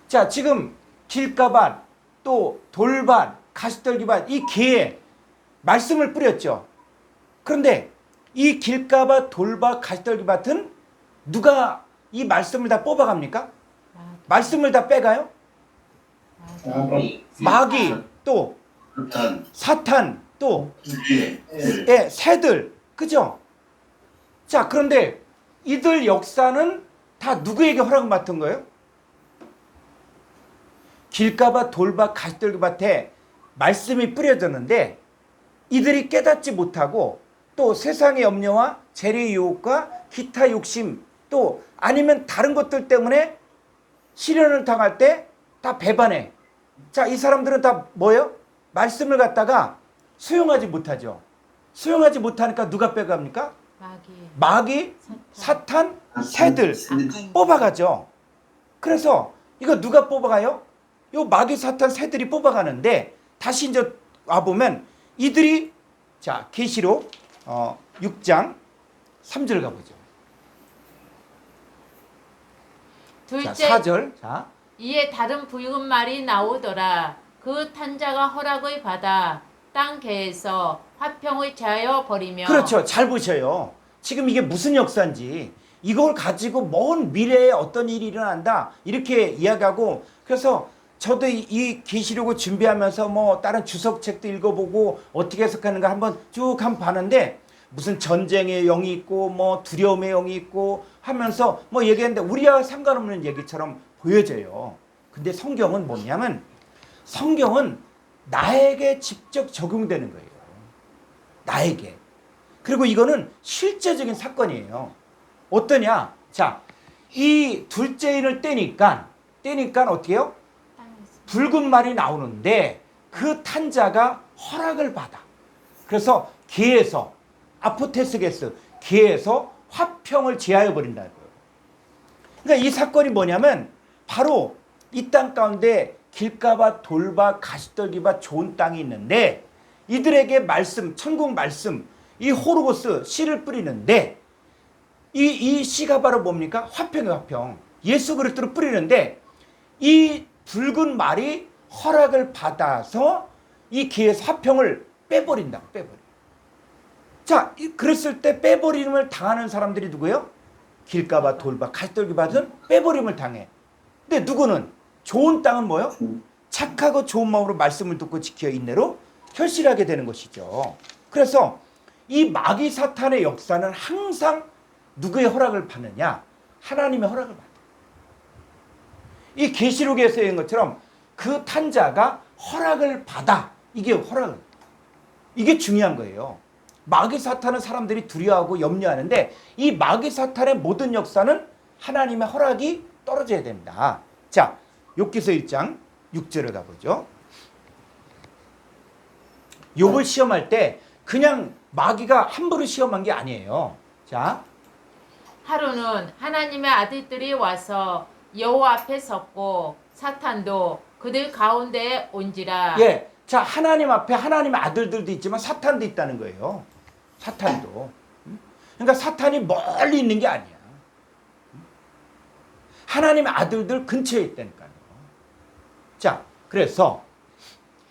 자, 지금 길가밭, 또 돌밭, 가시떨기밭, 이 개에 말씀을 뿌렸죠. 그런데 이 길가밭, 돌밭, 가시떨기밭은 누가 이 말씀을 다 뽑아갑니까? 말씀을 다 빼가요? 마귀, 또 사탄, 또 새들, 그죠? 자, 그런데 이들 역사는 다 누구에게 허락을 맡은 거예요? 길가밭, 돌밭, 가시떨기밭에 말씀이 뿌려졌는데 이들이 깨닫지 못하고 또 세상의 염려와 재래의 유혹과 기타 욕심, 또 아니면 다른 것들 때문에 시련을 당할 때 다 배반해. 자, 이 사람들은 다 뭐예요? 말씀을 갖다가 수용하지 못하죠. 수용하지 못하니까 누가 빼갑니까? 마귀, 사탄, 새들 뽑아가죠. 그래서 이거 누가 뽑아가요? 요 마귀, 사탄, 새들이 뽑아가는데 다시 이제 와보면 이들이, 자, 계시록 6장 3절 가보죠. 자, 4절. 자, 이에 다른 붉은 말이 나오더라. 그 탄자가 허락을 받아 땅 개에서 화평을 제하여 버리며. 그렇죠. 잘 보셔요. 지금 이게 무슨 역사인지, 이걸 가지고 먼 미래에 어떤 일이 일어난다 이렇게 이야기하고, 그래서 저도 이 계시록을 준비하면서 뭐 다른 주석책도 읽어보고 어떻게 해석하는가 한번 쭉 한번 봤는데, 무슨 전쟁의 영이 있고 뭐 두려움의 영이 있고 하면서 뭐 얘기했는데 우리와 상관없는 얘기처럼 보여져요. 근데 성경은 뭐냐면, 성경은 나에게 직접 적용되는 거예요. 나에게. 그리고 이거는 실제적인 사건이에요. 어떠냐? 자, 이 둘째인을 떼니까 어떻게 해요? 붉은 말이 나오는데 그 탄자가 허락을 받아. 그래서 개에서, 아포테스게스, 개에서 화평을 제하여 버린다는 거예요. 그러니까 이 사건이 뭐냐면 바로 이 땅 가운데 길가밭, 돌밭, 가시떨기밭, 좋은 땅이 있는데 이들에게 말씀, 천국 말씀, 이 호르고스, 씨를 뿌리는데 이 씨가 바로 뭡니까? 화평의 화평. 예수 그리스도를 뿌리는데 이 붉은 말이 허락을 받아서 이 기에서 화평을 빼버린다고, 빼버려. 자, 그랬을 때 빼버림을 당하는 사람들이 누구예요? 길가밭, 돌밭, 가시떨기밭은 빼버림을 당해. 근데 누구는? 좋은 땅은 뭐예요? 착하고 좋은 마음으로 말씀을 듣고 지켜 인내로 결실하게 되는 것이죠. 그래서 이 마귀 사탄의 역사는 항상 누구의 허락을 받느냐? 하나님의 허락을 받아요. 이 계시록에서 있는 것처럼 그 탄자가 허락을 받아. 이게 허락을. 이게 중요한 거예요. 마귀 사탄은 사람들이 두려워하고 염려하는데 이 마귀 사탄의 모든 역사는 하나님의 허락이 떨어져야 됩니다. 자, 욥기서 1장 6절을 가보죠. 욥을 시험할 때 그냥 마귀가 함부로 시험한 게 아니에요. 자, 하루는 하나님의 아들들이 와서 여호와 앞에 섰고 사탄도 그들 가운데에 온지라. 예, 자, 하나님 앞에 하나님의 아들들도 있지만 사탄도 있다는 거예요. 사탄도. 그러니까 사탄이 멀리 있는 게 아니야. 하나님의 아들들 근처에 있다니까요. 자, 그래서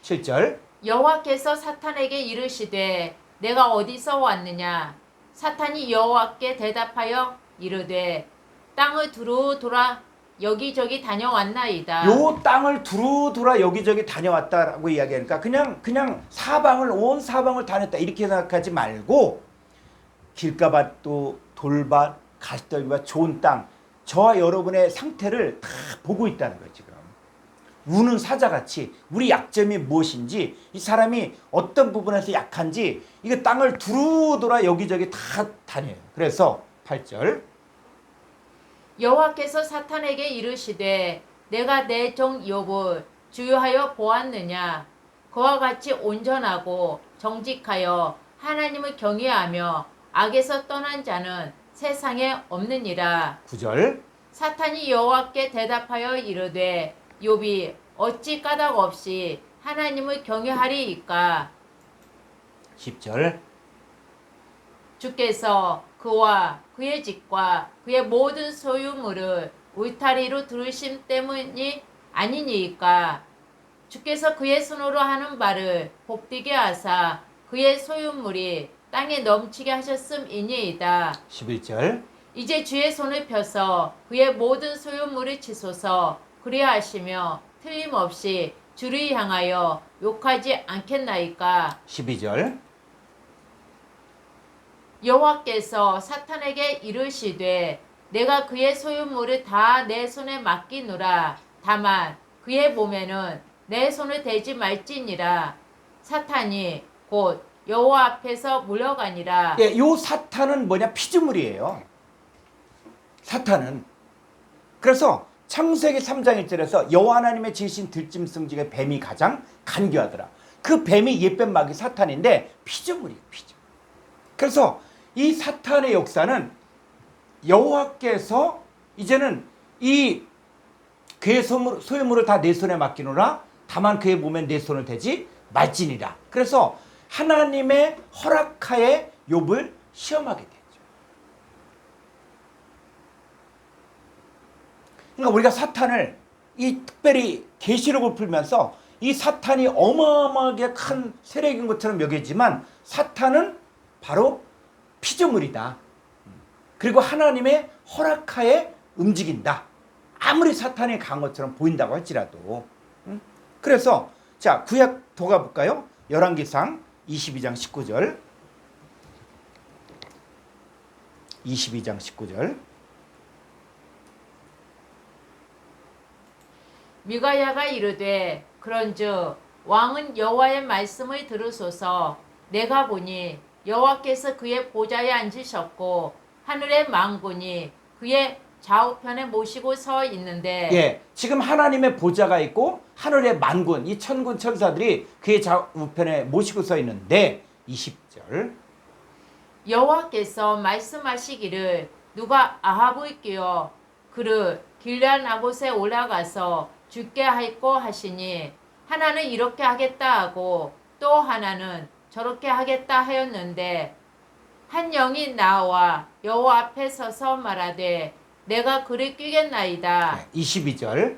7절. 여호와께서 사탄에게 이르시되 내가 어디서 왔느냐? 사탄이 여호와께 대답하여 이르되 땅을 두루 돌아 여기저기 다녀왔나이다. 요 땅을 두루 돌아 여기저기 다녀왔다라고 이야기하니까 그냥 사방을, 온 사방을 다녔다 이렇게 생각하지 말고 길가밭도 돌밭, 가시떨기밭, 좋은 땅, 저와 여러분의 상태를 다 보고 있다는 거예요. 지금 우는 사자같이 우리 약점이 무엇인지, 이 사람이 어떤 부분에서 약한지, 이거 땅을 두루돌아 여기저기 다 다녀요. 그래서 8절. 여호와께서 사탄에게 이르시되 내가 내 종 욥을 주유하여 보았느냐. 그와 같이 온전하고 정직하여 하나님을 경외하며 악에서 떠난 자는 세상에 없느니라. 9절. 사탄이 여호와께 대답하여 이르되 욥이 어찌 까닭 없이 하나님을 경외하리이까. 10절. 주께서 그와 그의 집과 그의 모든 소유물을 울타리로 두르심 때문이 아니니이까. 주께서 그의 손으로 하는 바를 복되게 하사 그의 소유물이 땅에 넘치게 하셨음이니이다. 11절. 이제 주의 손을 펴서 그의 모든 소유물을 치소서. 그리하시며 틀림없이 주를 향하여 욕하지 않겠나이까. 12절. 여호와께서 사탄에게 이르시되 내가 그의 소유물을 다 내 손에 맡기노라. 다만 그의 몸에는 내 손을 대지 말지니라. 사탄이 곧 여호와 앞에서 물러가니라. 예, 요 사탄은 뭐냐? 피조물이에요. 사탄은. 그래서 창세기 3장 1절에서 여호와 하나님의 지으신 들짐승 중에 뱀이 가장 간교하더라. 그 뱀이 옛뱀 마귀 사탄인데 피조물이에요. 피조물. 그래서 이 사탄의 역사는 여호와께서 이제는 이 그의 소유물을 다 내 손에 맡기노라. 다만 그의 몸에 내 손을 대지 말지니라. 그래서 하나님의 허락하에 욥을 시험하게 되죠. 그러니까 우리가 사탄을 이 특별히 계시록을 풀면서 이 사탄이 어마어마하게 큰 세력인 것처럼 여기지만 사탄은 바로 피조물이다. 그리고 하나님의 허락하에 움직인다. 아무리 사탄이 강한 것처럼 보인다고 할지라도. 그래서 자, 구약 더 가볼까요? 열왕기상 22장 19절. 22장 19절. 미가야가 이르되 그런즉 왕은 여호와의 말씀을 들으소서. 내가 보니 여호와께서 그의 보좌에 앉으셨고 하늘의 만군이 그의 좌우편에 모시고 서 있는데. 예, 지금 하나님의 보좌가 있고 하늘의 만군, 이 천군 천사들이 그의 좌우편에 모시고 서 있는데 20절. 여호와께서 말씀하시기를 누가 아합을 끼어 그를 길르앗 나봇에 올라가서 죽게 할꼬 하시니 하나는 이렇게 하겠다 하고 또 하나는 저렇게 하겠다 하였는데 한 영이 나와 여호와 앞에 서서 말하되 내가 그를 뀌겠나이다. 22절.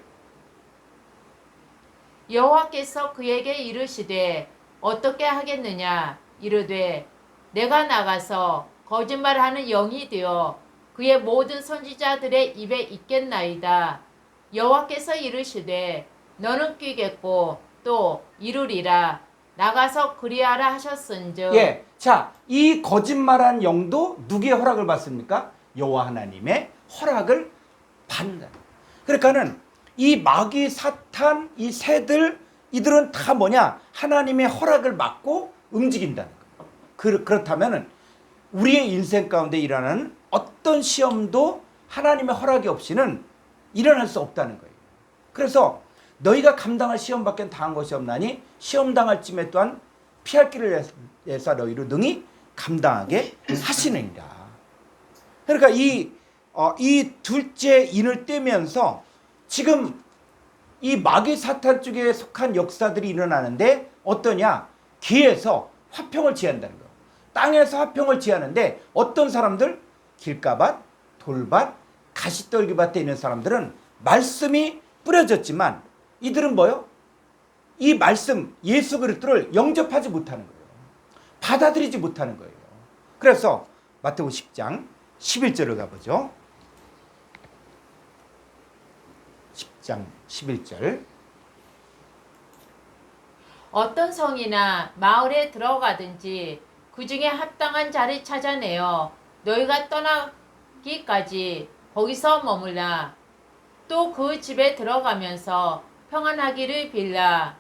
여호와께서 그에게 이르시되 어떻게 하겠느냐. 이르되 내가 나가서 거짓말하는 영이 되어 그의 모든 선지자들의 입에 있겠나이다. 여호와께서 이르시되 너는 뀌겠고 또 이루리라. 나가서 그리하라 하셨은즉. 예, 자, 이 거짓말한 영도 누구의 허락을 받습니까? 여호와 하나님의 허락을 받는다. 그러니까는 이 마귀, 사탄, 이 새들, 이들은 다 뭐냐? 하나님의 허락을 받고 움직인다는 거예요. 그렇다면은 우리의 인생 가운데 일어나는 어떤 시험도 하나님의 허락이 없이는 일어날 수 없다는 거예요. 그래서 너희가 감당할 시험밖에 당한 것이 없나니 시험 당할 쯤에 또한 피할 길을 내사 너희로 능히 감당하게 하시느니라. 그러니까 이 둘째 인을 떼면서 지금 이 마귀 사탄 쪽에 속한 역사들이 일어나는데 어떠냐? 귀에서 화평을 지한다는 거예요. 땅에서 화평을 지하는데 어떤 사람들? 길가밭, 돌밭, 가시떨기밭에 있는 사람들은 말씀이 뿌려졌지만 이들은 뭐요? 이 말씀, 예수 그리스도를 영접하지 못하는 거예요. 받아들이지 못하는 거예요. 그래서 마태복음 10장 11절을 가보죠. 10장 11절. 어떤 성이나 마을에 들어가든지 그 중에 합당한 자를 찾아내어 너희가 떠나기까지 거기서 머물라. 또 그 집에 들어가면서 평안하기를 빌라.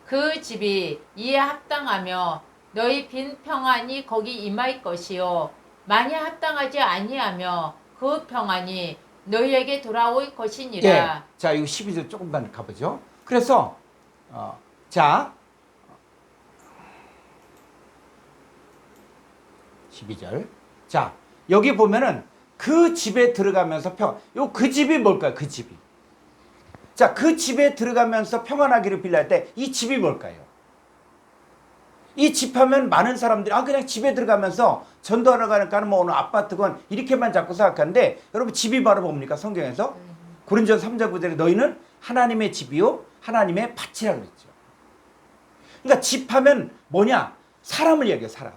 그 집이 이에 합당하며 너희 빈 평안이 거기 임할 것이요 만일 합당하지 아니하며 그 평안이 너희에게 돌아올 것이니라. 예. 자, 이거 12절 조금만 가보죠. 그래서 자 12절. 자, 여기 보면은 그 집에 들어가면서 그 집이 뭘까요? 그 집이. 자, 그 집에 들어가면서 평안하기를 빌라 할 때 이 집이 뭘까요? 이 집 하면 많은 사람들이 그냥 집에 들어가면서 전도하러 가는 뭐 오늘 아파트건 이렇게만 자꾸 생각하는데 여러분 집이 바로 뭡니까? 성경에서 고린도전서 3장 9절에 너희는 하나님의 집이요 하나님의 밭이라고 그랬죠. 그러니까 집 하면 뭐냐? 사람을 얘기해요. 사람.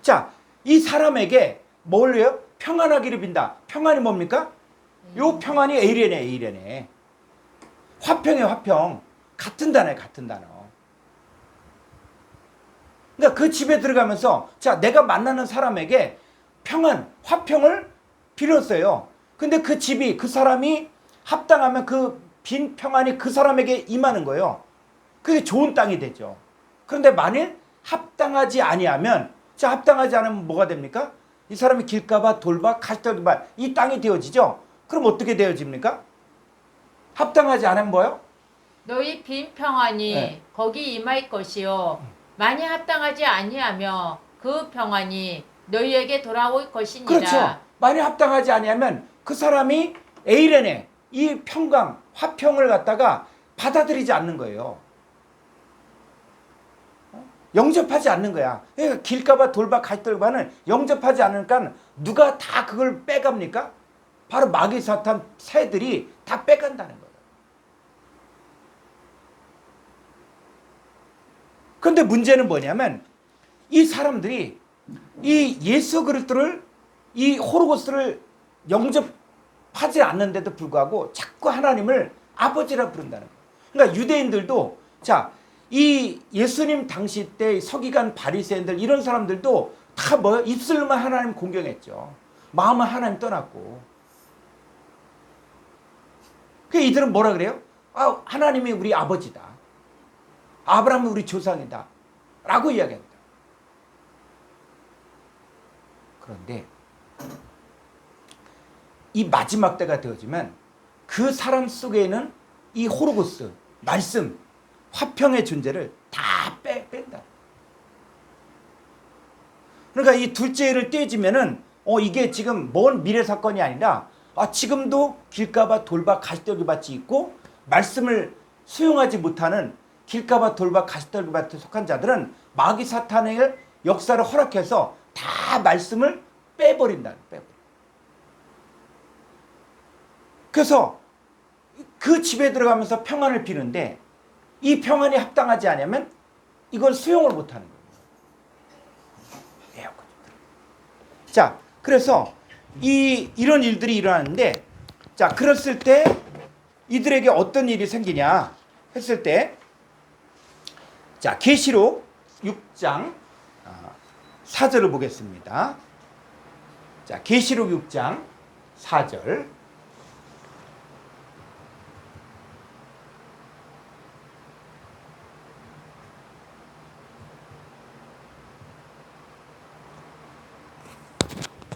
자, 이 사람에게 뭘 해요? 평안하기를 빈다. 평안이 뭡니까? 요 평안이 에이레네. 화평이에요. 화평. 같은 단어예요. 같은 단어. 그러니까 그 집에 들어가면서 자, 내가 만나는 사람에게 평안, 화평을 빌었어요. 근데 그 집이, 그 사람이 합당하면 그 빈 평안이 그 사람에게 임하는 거예요. 그게 좋은 땅이 되죠. 그런데 만일 합당하지 아니하면, 자, 합당하지 않으면 뭐가 됩니까? 이 사람이 길가봐, 돌봐, 가시떨기봐 이 땅이 되어지죠. 그럼 어떻게 되어집니까? 합당하지 않으면 뭐요? 너희 빈 평안이 네. 거기 임할 것이요 만일 합당하지 아니하며 그 평안이 너희에게 돌아올 것이니라. 그렇죠. 만일 합당하지 아니하면 그 사람이 에이레네 이 평강, 화평을 갖다가 받아들이지 않는 거예요. 영접하지 않는 거야. 그러니까 길가봐 돌봐 가시떨기봐는 영접하지 않으니까 누가 다 그걸 빼갑니까? 바로 마귀 사탄 새들이 다 빼간다는 거예요. 그런데 문제는 뭐냐면 이 사람들이 이 예수 그리스도를 이 호로고스를 영접하지 않는데도 불구하고 자꾸 하나님을 아버지라 부른다는 거예요. 그러니까 유대인들도 자, 이 예수님 당시 때 서기관 바리새인들 이런 사람들도 다 뭐 입술로만 하나님 공경했죠. 마음은 하나님 떠났고. 그 이들은 뭐라 그래요? 하나님이 우리 아버지다. 아브라함은 우리 조상이다. 라고 이야기합니다. 그런데 이 마지막 때가 되어지면 그 사람 속에는 이 호로고스, 말씀, 화평의 존재를 다 뺀다. 그러니까 이 둘째를 떼지면은 이게 지금 먼 미래 사건이 아니라 지금도 길가봐 돌봐 가시떨기밭이 있고 말씀을 수용하지 못하는 길가봐 돌봐 가시떨기밭에 속한 자들은 마귀 사탄의 역사를 허락해서 다 말씀을 빼버린다. 그래서 그 집에 들어가면서 평안을 비는데 이 평안이 합당하지 않으면 이걸 수용을 못하는 거예요. 자, 그래서 이런 일들이 일어나는데 자, 그랬을 때 이들에게 어떤 일이 생기냐 했을 때 자, 계시록 6장 4절을 보겠습니다. 자, 계시록 6장 4절.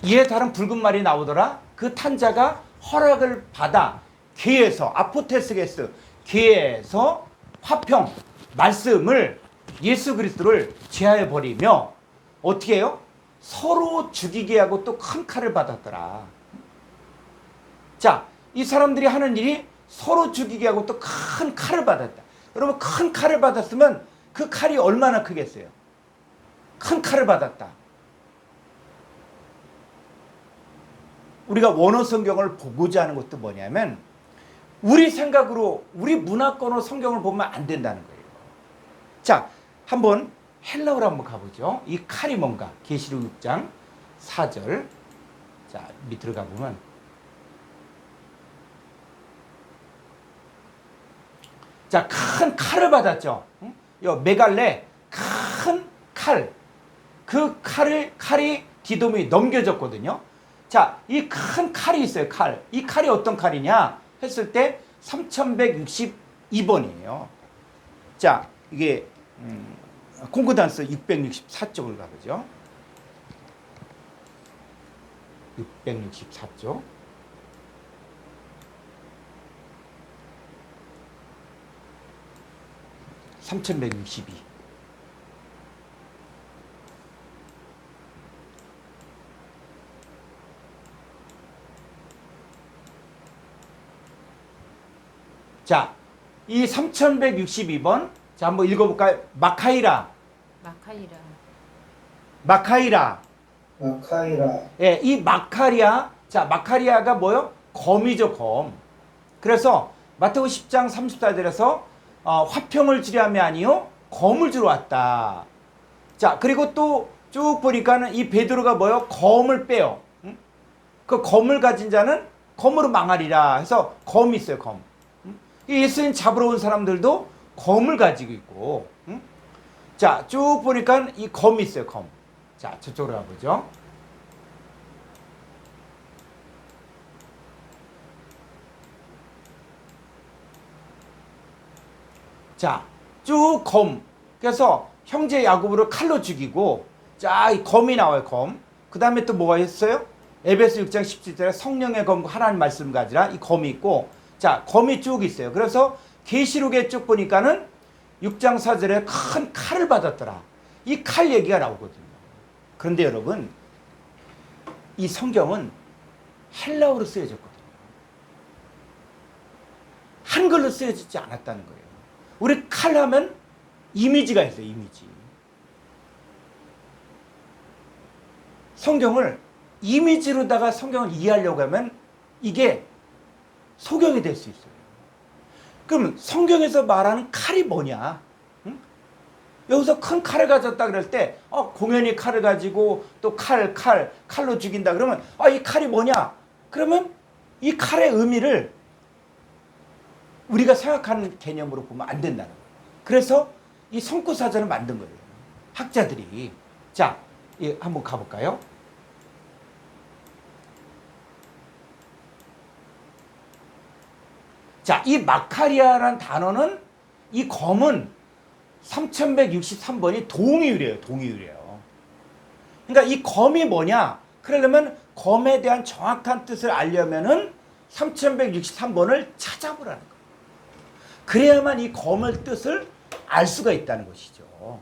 이에 다른 붉은 말이 나오더라. 그 탄자가 허락을 받아 괴에서 아포테스게스 괴에서 화평 말씀을 예수 그리스도를 제하여 버리며 어떻게 해요? 서로 죽이게 하고 또 큰 칼을 받았더라. 자, 이 사람들이 하는 일이 서로 죽이게 하고 또 큰 칼을 받았다. 여러분 큰 칼을 받았으면 그 칼이 얼마나 크겠어요? 큰 칼을 받았다. 우리가 원어 성경을 보고자 하는 것도 뭐냐면 우리 생각으로 우리 문화권으로 성경을 보면 안 된다는 거예요. 자, 한번 헬라어로 한번 가보죠. 이 칼이 뭔가? 계시록 6장 4절. 자, 밑으로 가보면 자, 큰 칼을 받았죠. 요 메갈레 큰 칼. 그 칼이 디돔이 넘겨졌거든요. 자, 이 큰 칼이 있어요. 칼. 이 칼이 어떤 칼이냐? 했을 때 3162번이에요. 자, 이게 콩코단스 664쪽을 가보죠. 664쪽. (3162) 자, 이 3162번 자 한번 읽어볼까요? 마카이라. 마카이라, 예, 이 마카리아. 자, 마카리아가 뭐요? 검이죠, 검. 그래서 마태복음 10장 34절에서 화평을 주려함이 아니요 검을 주러 왔다. 자, 그리고 또 쭉 보니까는 이 베드로가 뭐요? 검을 빼요. 응? 그 검을 가진 자는 검으로 망하리라 해서 검이 있어요, 검. 응? 이 예수님 잡으러 온 사람들도 검을 가지고 있고. 응? 자, 쭉 보니까 이 검이 있어요, 검. 자, 저쪽으로 가보죠. 자, 쭉 검. 그래서 형제 야곱을 칼로 죽이고, 자, 이 검이 나와요, 검. 그 다음에 또 뭐가 있어요? 에베소 6장 17절에 성령의 검과 하나님 말씀 가지라. 이 검이 있고, 자, 검이 쭉 있어요. 그래서 계시록에 쭉 보니까는 6장 4절에 큰 칼을 받았더라. 이 칼 얘기가 나오거든요. 그런데 여러분, 이 성경은 헬라어로 쓰여졌거든요. 한글로 쓰여지지 않았다는 거예요. 우리 칼 하면 이미지가 있어요, 이미지. 성경을 이미지로다가 성경을 이해하려고 하면 이게 소경이 될 수 있어요. 그럼 성경에서 말하는 칼이 뭐냐? 응? 여기서 큰 칼을 가졌다 그럴 때 공연히 칼을 가지고 또 칼로 죽인다 그러면 이 칼이 뭐냐? 그러면 이 칼의 의미를 우리가 생각하는 개념으로 보면 안 된다는 거예요. 그래서 이 성구사전을 만든 거예요. 학자들이. 자, 한번 가볼까요? 자, 이 마카리아라는 단어는 이 검은 3163번이 동의율이에요. 동의율이에요. 그러니까 이 검이 뭐냐? 그러려면 검에 대한 정확한 뜻을 알려면은 3163번을 찾아보라는 거예요. 그래야만 이 검의 뜻을 알 수가 있다는 것이죠.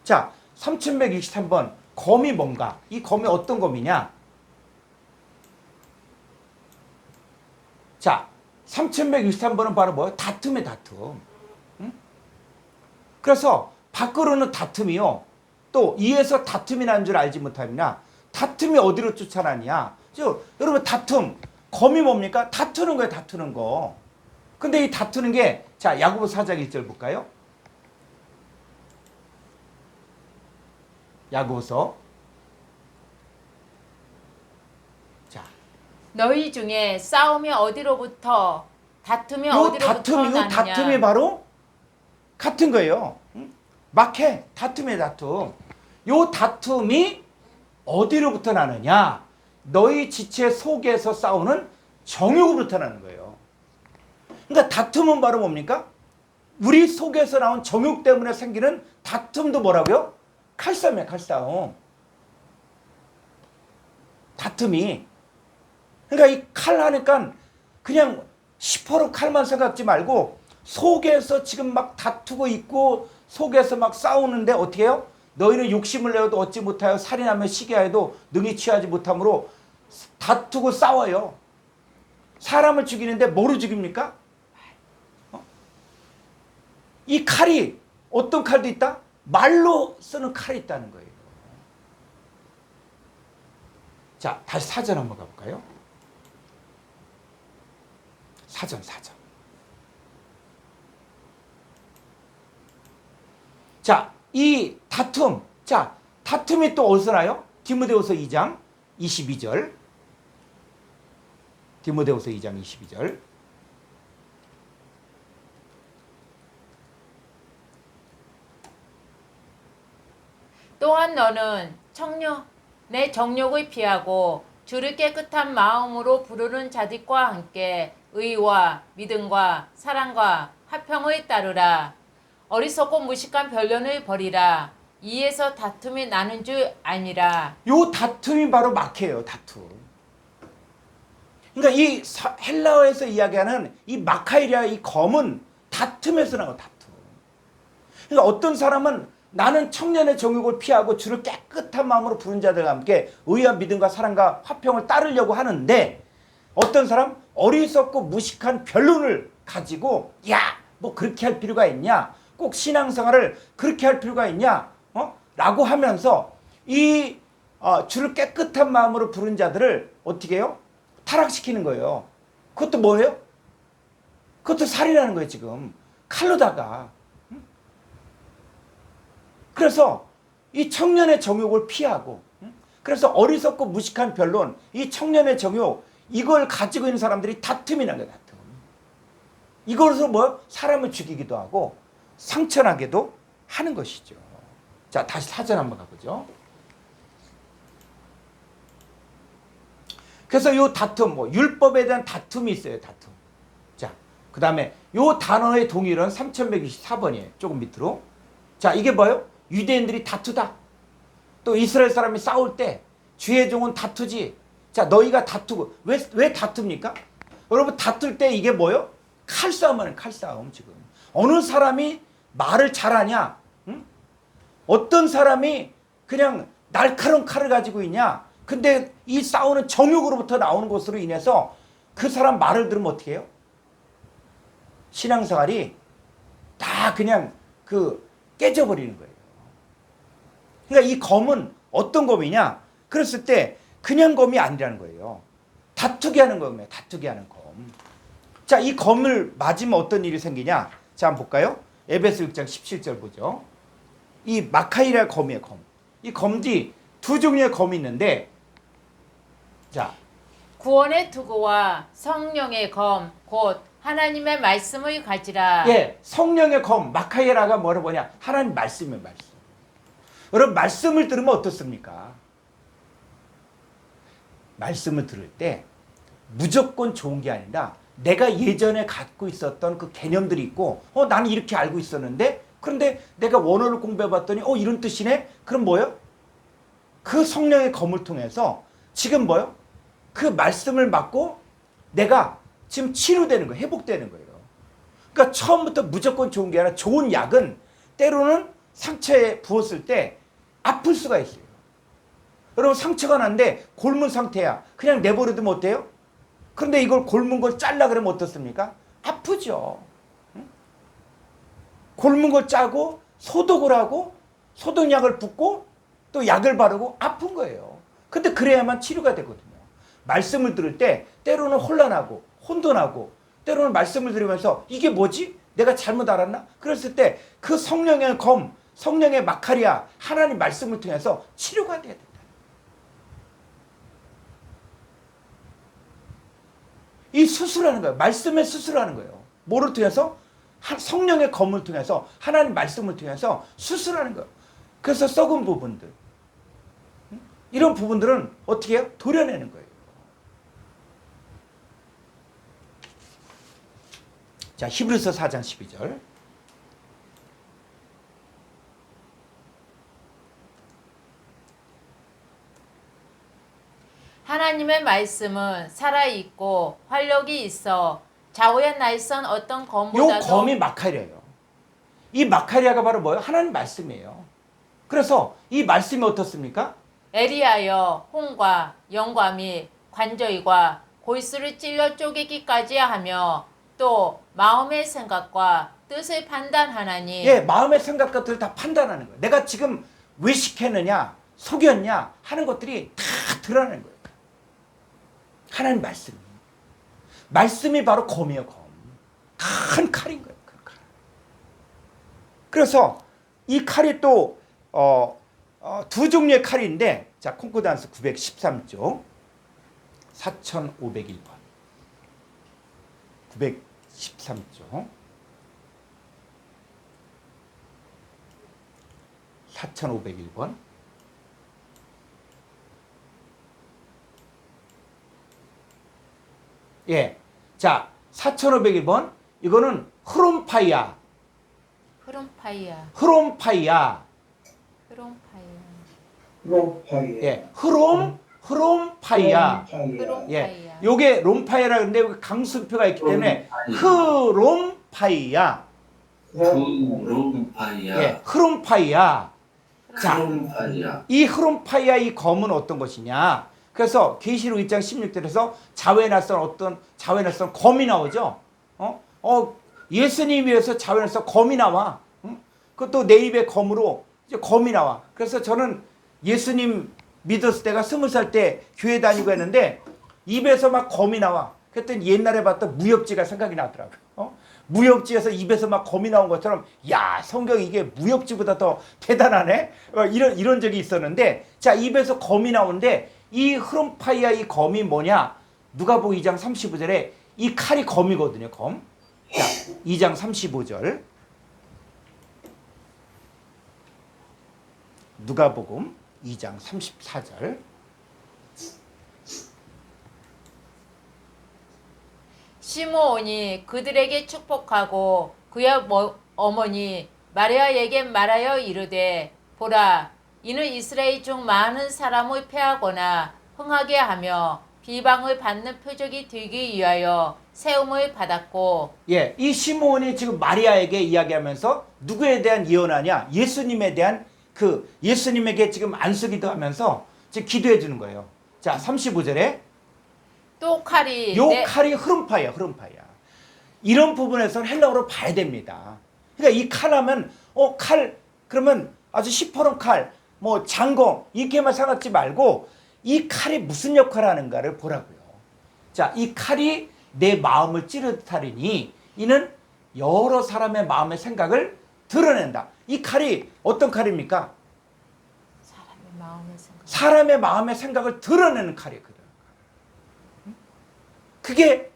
자, 3163번 검이 뭔가? 이 검이 어떤 검이냐? 자, 3163번은 바로 뭐예요? 다툼의 다툼. 응? 그래서 밖으로는 다툼이요. 또 이에서 다툼이 난 줄 알지 못하느냐. 다툼이 어디로 쫓아나냐. 여러분 다툼. 검이 뭡니까? 다투는 거예요. 다투는 거. 근데 이 다투는 게 자, 야고보서 4장 1절 볼까요? 야고보서. 자, 너희 중에 싸움이 어디로부터 다툼이 어디로부터 나느냐. 다툼이 바로 같은 거예요. 응? 막해. 다툼의 다툼. 요 다툼이 어디로부터 나느냐. 너희 지체 속에서 싸우는 정욕으로부터 나는 거예요. 그러니까 다툼은 바로 뭡니까? 우리 속에서 나온 정욕 때문에 생기는 다툼도 뭐라고요? 칼싸움이에요. 칼싸움. 다툼이. 그러니까 이 칼 하니까 그냥 10% 칼만 생각지 말고 속에서 지금 막 다투고 있고 속에서 막 싸우는데 어떻게 해요? 너희는 욕심을 내어도 얻지 못하여 살인하며 시기하여도 능히 취하지 못하므로 다투고 싸워요. 사람을 죽이는데 뭐로 죽입니까? 이 칼이 어떤 칼도 있다? 말로 쓰는 칼이 있다는 거예요. 자, 다시 사전 한번 가볼까요? 사전. 자, 이 다툼. 자, 다툼이 또 어디서 나요? 디모데후서 2장 22절. 디모데후서 2장 22절. 또한 너는 내 정욕을 피하고 주를 깨끗한 마음으로 부르는 자들과 함께 의와 믿음과 사랑과 화평을 따르라. 어리석고 무식한 변론을 버리라. 이에서 다툼이 나는 줄 아니라. 요 다툼이 바로 마케예요. 다툼. 그러니까 이 헬라어에서 이야기하는 이 마카이라 이 검은 다툼에서 나온 다툼. 그러니까 어떤 사람은 나는 청년의 정욕을 피하고 주를 깨끗한 마음으로 부른 자들과 함께 의와 믿음과 사랑과 화평을 따르려고 하는데, 어떤 사람 어리석고 무식한 변론을 가지고 야, 뭐 그렇게 할 필요가 있냐? 꼭 신앙생활을 그렇게 할 필요가 있냐? 라고 하면서 이 주를 깨끗한 마음으로 부른 자들을 어떻게 해요? 타락시키는 거예요. 그것도 뭐예요? 그것도 살인하는 거예요, 지금. 칼로다가. 그래서 이 청년의 정욕을 피하고, 그래서 어리석고 무식한 변론, 이 청년의 정욕, 이걸 가지고 있는 사람들이 다툼이 나는 거예요, 다툼. 이걸로 뭐 사람을 죽이기도 하고 상처나게도 하는 것이죠. 자, 다시 사전 한번 가보죠. 그래서 요 다툼, 뭐 율법에 대한 다툼이 있어요, 다툼. 자, 그 다음에 요 단어의 동일은 3124번이에요. 조금 밑으로. 자, 이게 뭐예요? 유대인들이 다투다. 또 이스라엘 사람이 싸울 때 주의 종은 다투지. 자, 너희가 다투고. 왜 다툽니까? 여러분, 다툴 때 이게 뭐예요? 칼싸움 하는 칼싸움, 지금. 어느 사람이 말을 잘하냐? 응? 어떤 사람이 그냥 날카로운 칼을 가지고 있냐? 근데 이 싸우는 정욕으로부터 나오는 것으로 인해서 그 사람 말을 들으면 어떻게 해요? 신앙생활이 다 그냥 깨져버리는 거예요. 그러니까 이 검은 어떤 검이냐? 그랬을 때 그냥 검이 아니라는 거예요. 다투게 하는 검이에요. 다투게 하는 검. 자, 이 검을 맞으면 어떤 일이 생기냐? 자, 한번 볼까요? 에베소 6장 17절 보죠. 이 마카이라 검이에요, 검. 이 검지 두 종류의 검이 있는데, 자, 구원의 투구와 성령의 검, 곧 하나님의 말씀을 가지라. 예, 성령의 검, 마카이라가 뭐냐? 하나님 말씀이에요, 말씀. 여러분, 말씀을 들으면 어떻습니까? 말씀을 들을 때 무조건 좋은 게 아니라 내가 예전에 갖고 있었던 그 개념들이 있고, 나는 이렇게 알고 있었는데, 그런데 내가 원어를 공부해봤더니 이런 뜻이네? 그럼 뭐예요? 그 성령의 검을 통해서 지금 뭐예요? 그 말씀을 받고 내가 지금 치료되는 거예요. 회복되는 거예요. 그러니까 처음부터 무조건 좋은 게 아니라, 좋은 약은 때로는 상처에 부었을 때 아플 수가 있어요. 여러분, 상처가 났는데 곪은 상태야. 그냥 내버려두면 어때요? 그런데 이걸 곪은 걸 잘라 그러면 어떻습니까? 아프죠. 곪은 걸 짜고 소독을 하고 소독약을 붓고 또 약을 바르고 아픈 거예요. 근데 그래야만 치료가 되거든요. 말씀을 들을 때 때로는 혼란하고 혼돈하고, 때로는 말씀을 들으면서 이게 뭐지? 내가 잘못 알았나? 그랬을 때 그 성령의 검, 성령의 마카리아, 하나님 말씀을 통해서 치료가 돼야 된다. 이 수술하는 거예요. 말씀에 수술하는 거예요. 뭐를 통해서? 성령의 검을 통해서, 하나님 말씀을 통해서 수술하는 거예요. 그래서 썩은 부분들, 이런 부분들은 어떻게 해요? 도려내는 거예요. 자, 히브리서 4장 12절. 하나님의 말씀은 살아있고 활력이 있어 좌우의 날선 어떤 요 검보다도. 검이 마카리아예요. 이 마카리아가 바로 뭐예요? 하나님 말씀이에요. 그래서 이 말씀이 어떻습니까? 에리하여 혼과 영과 및 관절과 골수를 찔러 쪼개기까지 하며 또 마음의 생각과 뜻을 판단하나니. 예, 마음의 생각 것들을 다 판단하는 거예요. 내가 지금 외식했느냐, 속였냐 하는 것들이 다 드러나는 거예요. 하나님 말씀. 말씀이 바로 검이에요, 검. 큰 칼인 거예요, 큰 칼. 그래서 이 칼이 또 두 종류의 칼인데, 자, 콩코단스 913쪽 4501번 913쪽 4501번. 예. 자, 4501번 이거는 흐롬파이아. 흐름파이야. 흐롬파이아. 흐름파이야. 롬파이에. 예. 흐롬파이아. 롬파이에. 예. 요게 롬파이아라 그러는데 여기 강수표가 있기 때문에 흐롬파이아. 롬파이아. 예. 흐롬파이아. 자, 롬파이아. 이 흐롬파이아 이 검은 어떤 것이냐? 그래서 계시록 1장 16절에서 자외 낯선 검이 나오죠. 예수님 위해서 자외 낯선 검이 나와. 응? 그것도 내 입에 검으로 이제 검이 나와. 그래서 저는 예수님 믿었을 때가 20살 때 교회 다니고 했는데 입에서 막 검이 나와. 그랬더니 옛날에 봤던 무협지가 생각이 나더라고요. 무협지에서 입에서 막 검이 나온 것처럼 야, 성경이 이게 무협지보다 더 대단하네. 이런 적이 있었는데 자, 입에서 검이 나오는데 이 흐름파이아 이 검이 뭐냐? 누가복음 2장 35절에 이 칼이 검이거든요. 검. 자, 2장 35절. 누가복음 2장 34절. 시므온이 그들에게 축복하고 그의 어머니 마리아에게 말하여 이르되 보라 이는 이스라엘 중 많은 사람을 패하거나 흥하게 하며 비방을 받는 표적이 되기 위하여 세움을 받았고. 예, 이 시므온이 지금 마리아에게 이야기하면서 누구에 대한 예언하냐? 예수님에 대한 예수님에게 지금 안수기도 하면서 지금 기도해 주는 거예요. 자, 35절에 또 칼이 요 칼이 흐름파이야. 이런 부분에서는 헬라어로 봐야 됩니다. 그러니까 이 칼하면 칼 그러면 아주 시퍼런 칼, 뭐 장검 이렇게만 생각하지 말고 이 칼이 무슨 역할을 하는가를 보라고요. 자, 이 칼이 내 마음을 찌르듯하리니 이는 여러 사람의 마음의 생각을 드러낸다. 이 칼이 어떤 칼입니까? 사람의 마음의 생각을 드러내는 칼이거든. 그게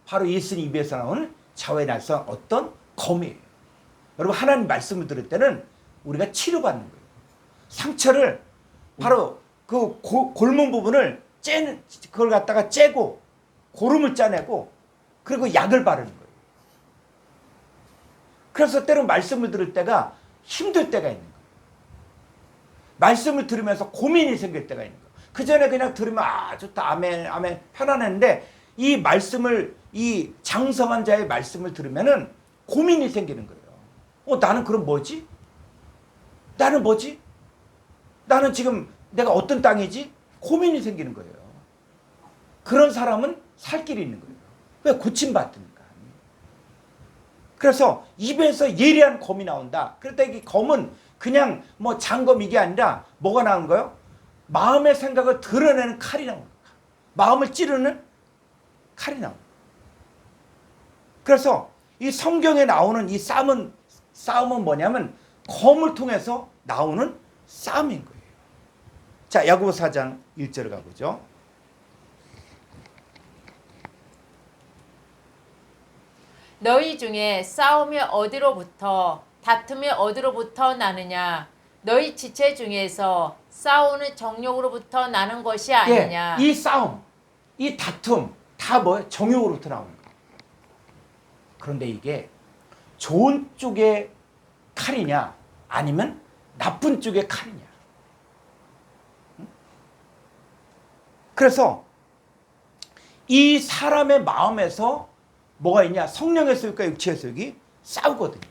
바로 예수님 입에서 나오는 자외 낯선 어떤 검이에요. 여러분 하나님 말씀을 들을 때는 우리가 치료받는 거예요. 상처를 바로 그 골문 부분을 그걸 갖다가 째고 고름을 짜내고 그리고 약을 바르는 거예요. 그래서 때로 말씀을 들을 때가 힘들 때가 있는 거예요. 말씀을 들으면서 고민이 생길 때가 있는 거예요. 그 전에 그냥 들으면 좋다 아멘 아멘 편안했는데 이 말씀을 이 장성한 자의 말씀을 들으면은 고민이 생기는 거예요. 나는 그럼 뭐지? 나는 뭐지? 나는 지금 내가 어떤 땅이지? 고민이 생기는 거예요. 그런 사람은 살 길이 있는 거예요. 왜? 고침받으니까. 그래서 입에서 예리한 검이 나온다. 그런데 이 검은 그냥 뭐 장검 이게 아니라 뭐가 나오는 거예요? 마음의 생각을 드러내는 칼이 나오는 거예요. 마음을 찌르는 칼이 나옵니다. 그래서 이 성경에 나오는 이 싸움은 뭐냐면 검을 통해서 나오는 싸움인 거예요. 자, 야고보 4장 1절을 가보죠. 너희 중에 싸움이 어디로부터 다툼이 어디로부터 나느냐? 너희 지체 중에서 싸우는 정욕으로부터 나는 것이 아니냐? 예, 이 싸움, 이 다툼 다 뭐예요? 정욕으로부터 나오는 거예요. 그런데 이게 좋은 쪽의 칼이냐 아니면 나쁜 쪽의 칼이냐. 그래서 이 사람의 마음에서 뭐가 있냐? 성령의 소유과 육체의 소유이 싸우거든요.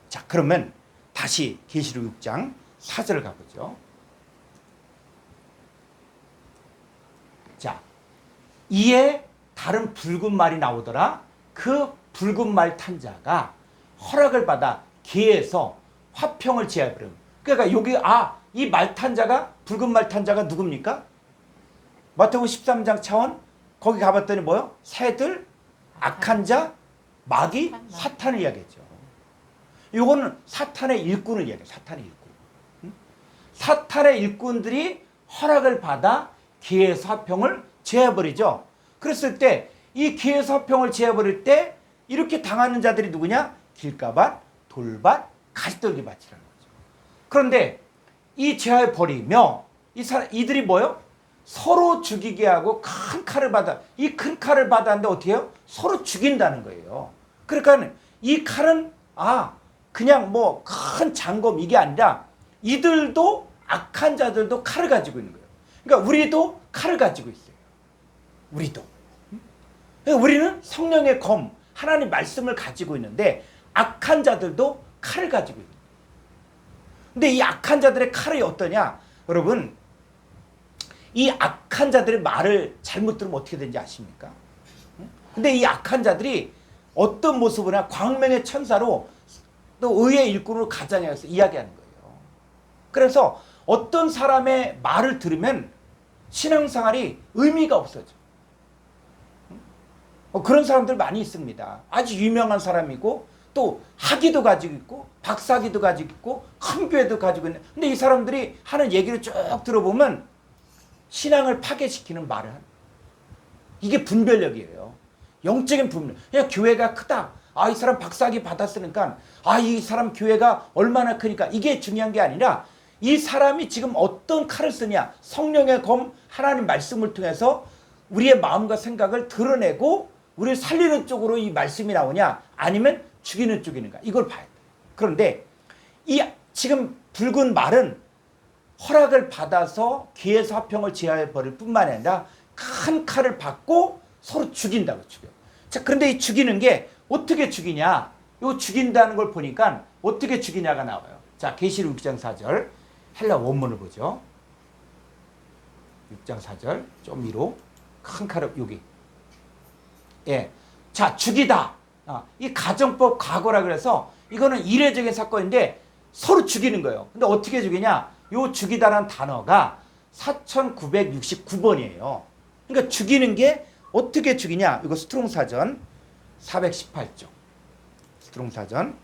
자, 그러면 다시 계시록 6장 4절을 가보죠. 자, 이에 다른 붉은 말이 나오더라. 그 붉은 말 탄 자가 허락을 받아 계에서 화평을 제하여버려. 그러니까 여기 이 말 탄 자가 붉은 말 탄 자가 누굽니까? 마태복음 13장 차원 거기 가봤더니 뭐요? 새들, 악한 자, 마귀, 사탄을 이야기했죠. 이거는 사탄의 일꾼을 이야기해요. 사탄의 일꾼. 사탄의 일꾼들이 허락을 받아 기회의 화평을 제해버리죠. 그랬을 때 이 기회의 화평을 제해버릴 때 이렇게 당하는 자들이 누구냐? 길가밭, 돌밭, 가시떨기밭이라는 거죠. 그런데 이 제하에 버리며 이들이 뭐요? 서로 죽이게 하고 큰 칼을 받아. 이 큰 칼을 받았는데 어떻게 해요? 서로 죽인다는 거예요. 그러니까 이 칼은 그냥 뭐 큰 장검 이게 아니라 이들도 악한 자들도 칼을 가지고 있는 거예요. 그러니까 우리도 칼을 가지고 있어요. 우리도. 그러니까 우리는 성령의 검, 하나님 말씀을 가지고 있는데 악한 자들도 칼을 가지고 있는 거예요. 근데 이 악한 자들의 칼이 어떠냐? 여러분, 이 악한 자들의 말을 잘못 들으면 어떻게 되는지 아십니까? 근데 이 악한 자들이 어떤 모습으로 광명의 천사로 또 의의 일꾼으로 가장해서 이야기하는 거예요. 그래서 어떤 사람의 말을 들으면 신앙생활이 의미가 없어져. 그런 사람들 많이 있습니다. 아주 유명한 사람이고 또 학위도 가지고 있고 박사학위도 가지고 있고 큰 교회도 가지고 있는. 근데 이 사람들이 하는 얘기를 쭉 들어보면 신앙을 파괴시키는 말을 하는. 이게 분별력이에요. 영적인 분별. 그냥 교회가 크다. 이 사람 박사학위 받았으니까 이 사람 교회가 얼마나 크니까 이게 중요한 게 아니라 이 사람이 지금 어떤 칼을 쓰냐. 성령의 검 하나님 말씀을 통해서 우리의 마음과 생각을 드러내고 우리를 살리는 쪽으로 이 말씀이 나오냐 아니면 죽이는 쪽이는가 이걸 봐야 돼. 그런데 이 지금 붉은 말은 허락을 받아서 귀에서 화평을 제하여 버릴 뿐만 아니라 큰 칼을 받고 서로 죽인다고 죽여. 자, 그런데 이 죽이는 게 어떻게 죽이냐? 이 죽인다는 걸 보니까 어떻게 죽이냐가 나와요. 자, 계시록 6장 4절 헬라 원문을 보죠. 6장 4절 좀 위로 큰 칼을 여기. 예, 자 죽이다. 이 가정법 과거라 그래서 이거는 이례적인 사건인데 서로 죽이는 거예요. 근데 어떻게 죽이냐? 요 죽이다라는 단어가 4969번이에요. 그러니까 죽이는 게 어떻게 죽이냐? 이거 스트롱 사전 418쪽. 스트롱 사전.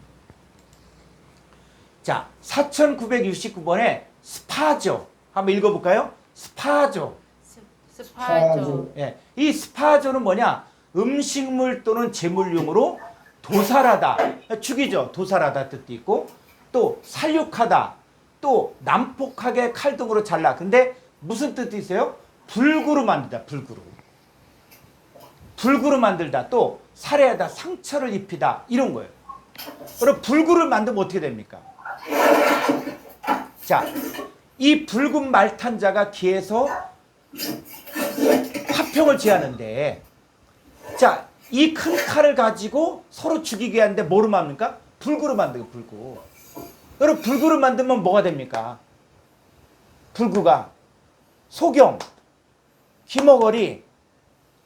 자, 4969번에 스파조. 한번 읽어볼까요? 스파조. 스파조. 예, 이 스파조는 뭐냐? 음식물 또는 제물용으로 도살하다. 죽이죠. 도살하다 뜻도 있고 또 살육하다. 또 난폭하게 칼등으로 잘라. 근데 무슨 뜻이 있어요? 불구로 만들다. 불구로. 불구로 만들다. 또 살해하다. 상처를 입히다. 이런 거예요. 그럼 불구를 만들면 어떻게 됩니까? 자, 이 붉은 말탄자가 귀에서 화평을 제하는데 자, 이 큰 칼을 가지고 서로 죽이게 하는데 뭐로 만듭니까? 불구로 만들고 불구. 여러분 불구를 만들면 뭐가 됩니까? 불구가 소경, 귀머거리,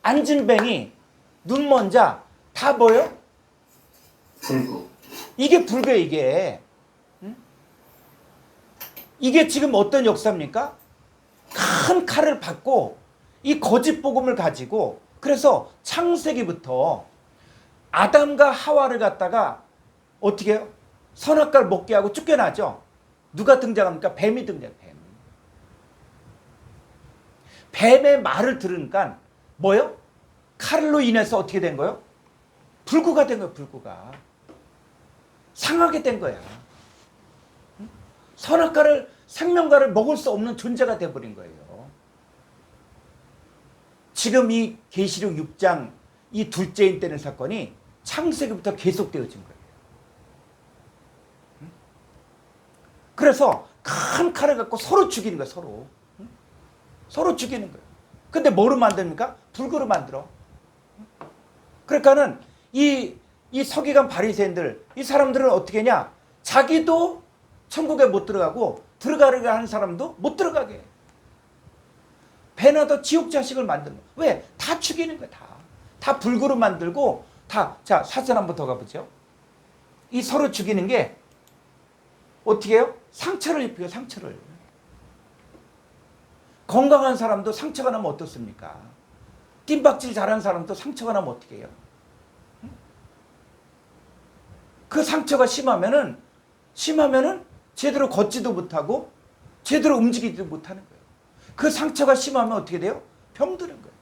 안진뱅이, 눈먼자 다 뭐예요? 불구. 이게 불교예요. 이게. 응? 이게 지금 어떤 역사입니까? 큰 칼을 받고 이 거짓 복음을 가지고 그래서 창세기부터 아담과 하와를 갖다가 어떻게 해요? 선악과를 먹게 하고 쫓겨나죠. 누가 등장합니까? 뱀이 등장해요. 뱀의 말을 들으니까 뭐요? 칼로 인해서 어떻게 된 거예요? 불구가 된 거예요. 불구가. 상하게 된 거야. 선악과를 생명과를 먹을 수 없는 존재가 돼버린 거예요. 지금 이 계시록 6장 이 둘째인 때는 사건이 창세기부터 계속되어진 거예요. 그래서 큰 칼을 갖고 서로 죽이는 거예요. 서로. 서로 죽이는 거예요. 근데 뭐로 만듭니까? 불구로 만들어. 그러니까는 이 서기관 바리새인들 이 사람들은 어떻게 하냐? 자기도 천국에 못 들어가고 들어가려고 하는 사람도 못 들어가게 해. 배나 더 지옥 자식을 만드는 거야. 왜? 다 죽이는 거야. 다 불구로 만들고 다. 자, 사전 한번 더 가보죠. 이 서로 죽이는 게 어떻게 해요? 상처를 입혀요. 상처를. 건강한 사람도 상처가 나면 어떻습니까? 뜀박질 잘하는 사람도 상처가 나면 어떻게 해요? 그 상처가 심하면은 제대로 걷지도 못하고 제대로 움직이지도 못하는 거예요. 그 상처가 심하면 어떻게 돼요? 병드는 거예요.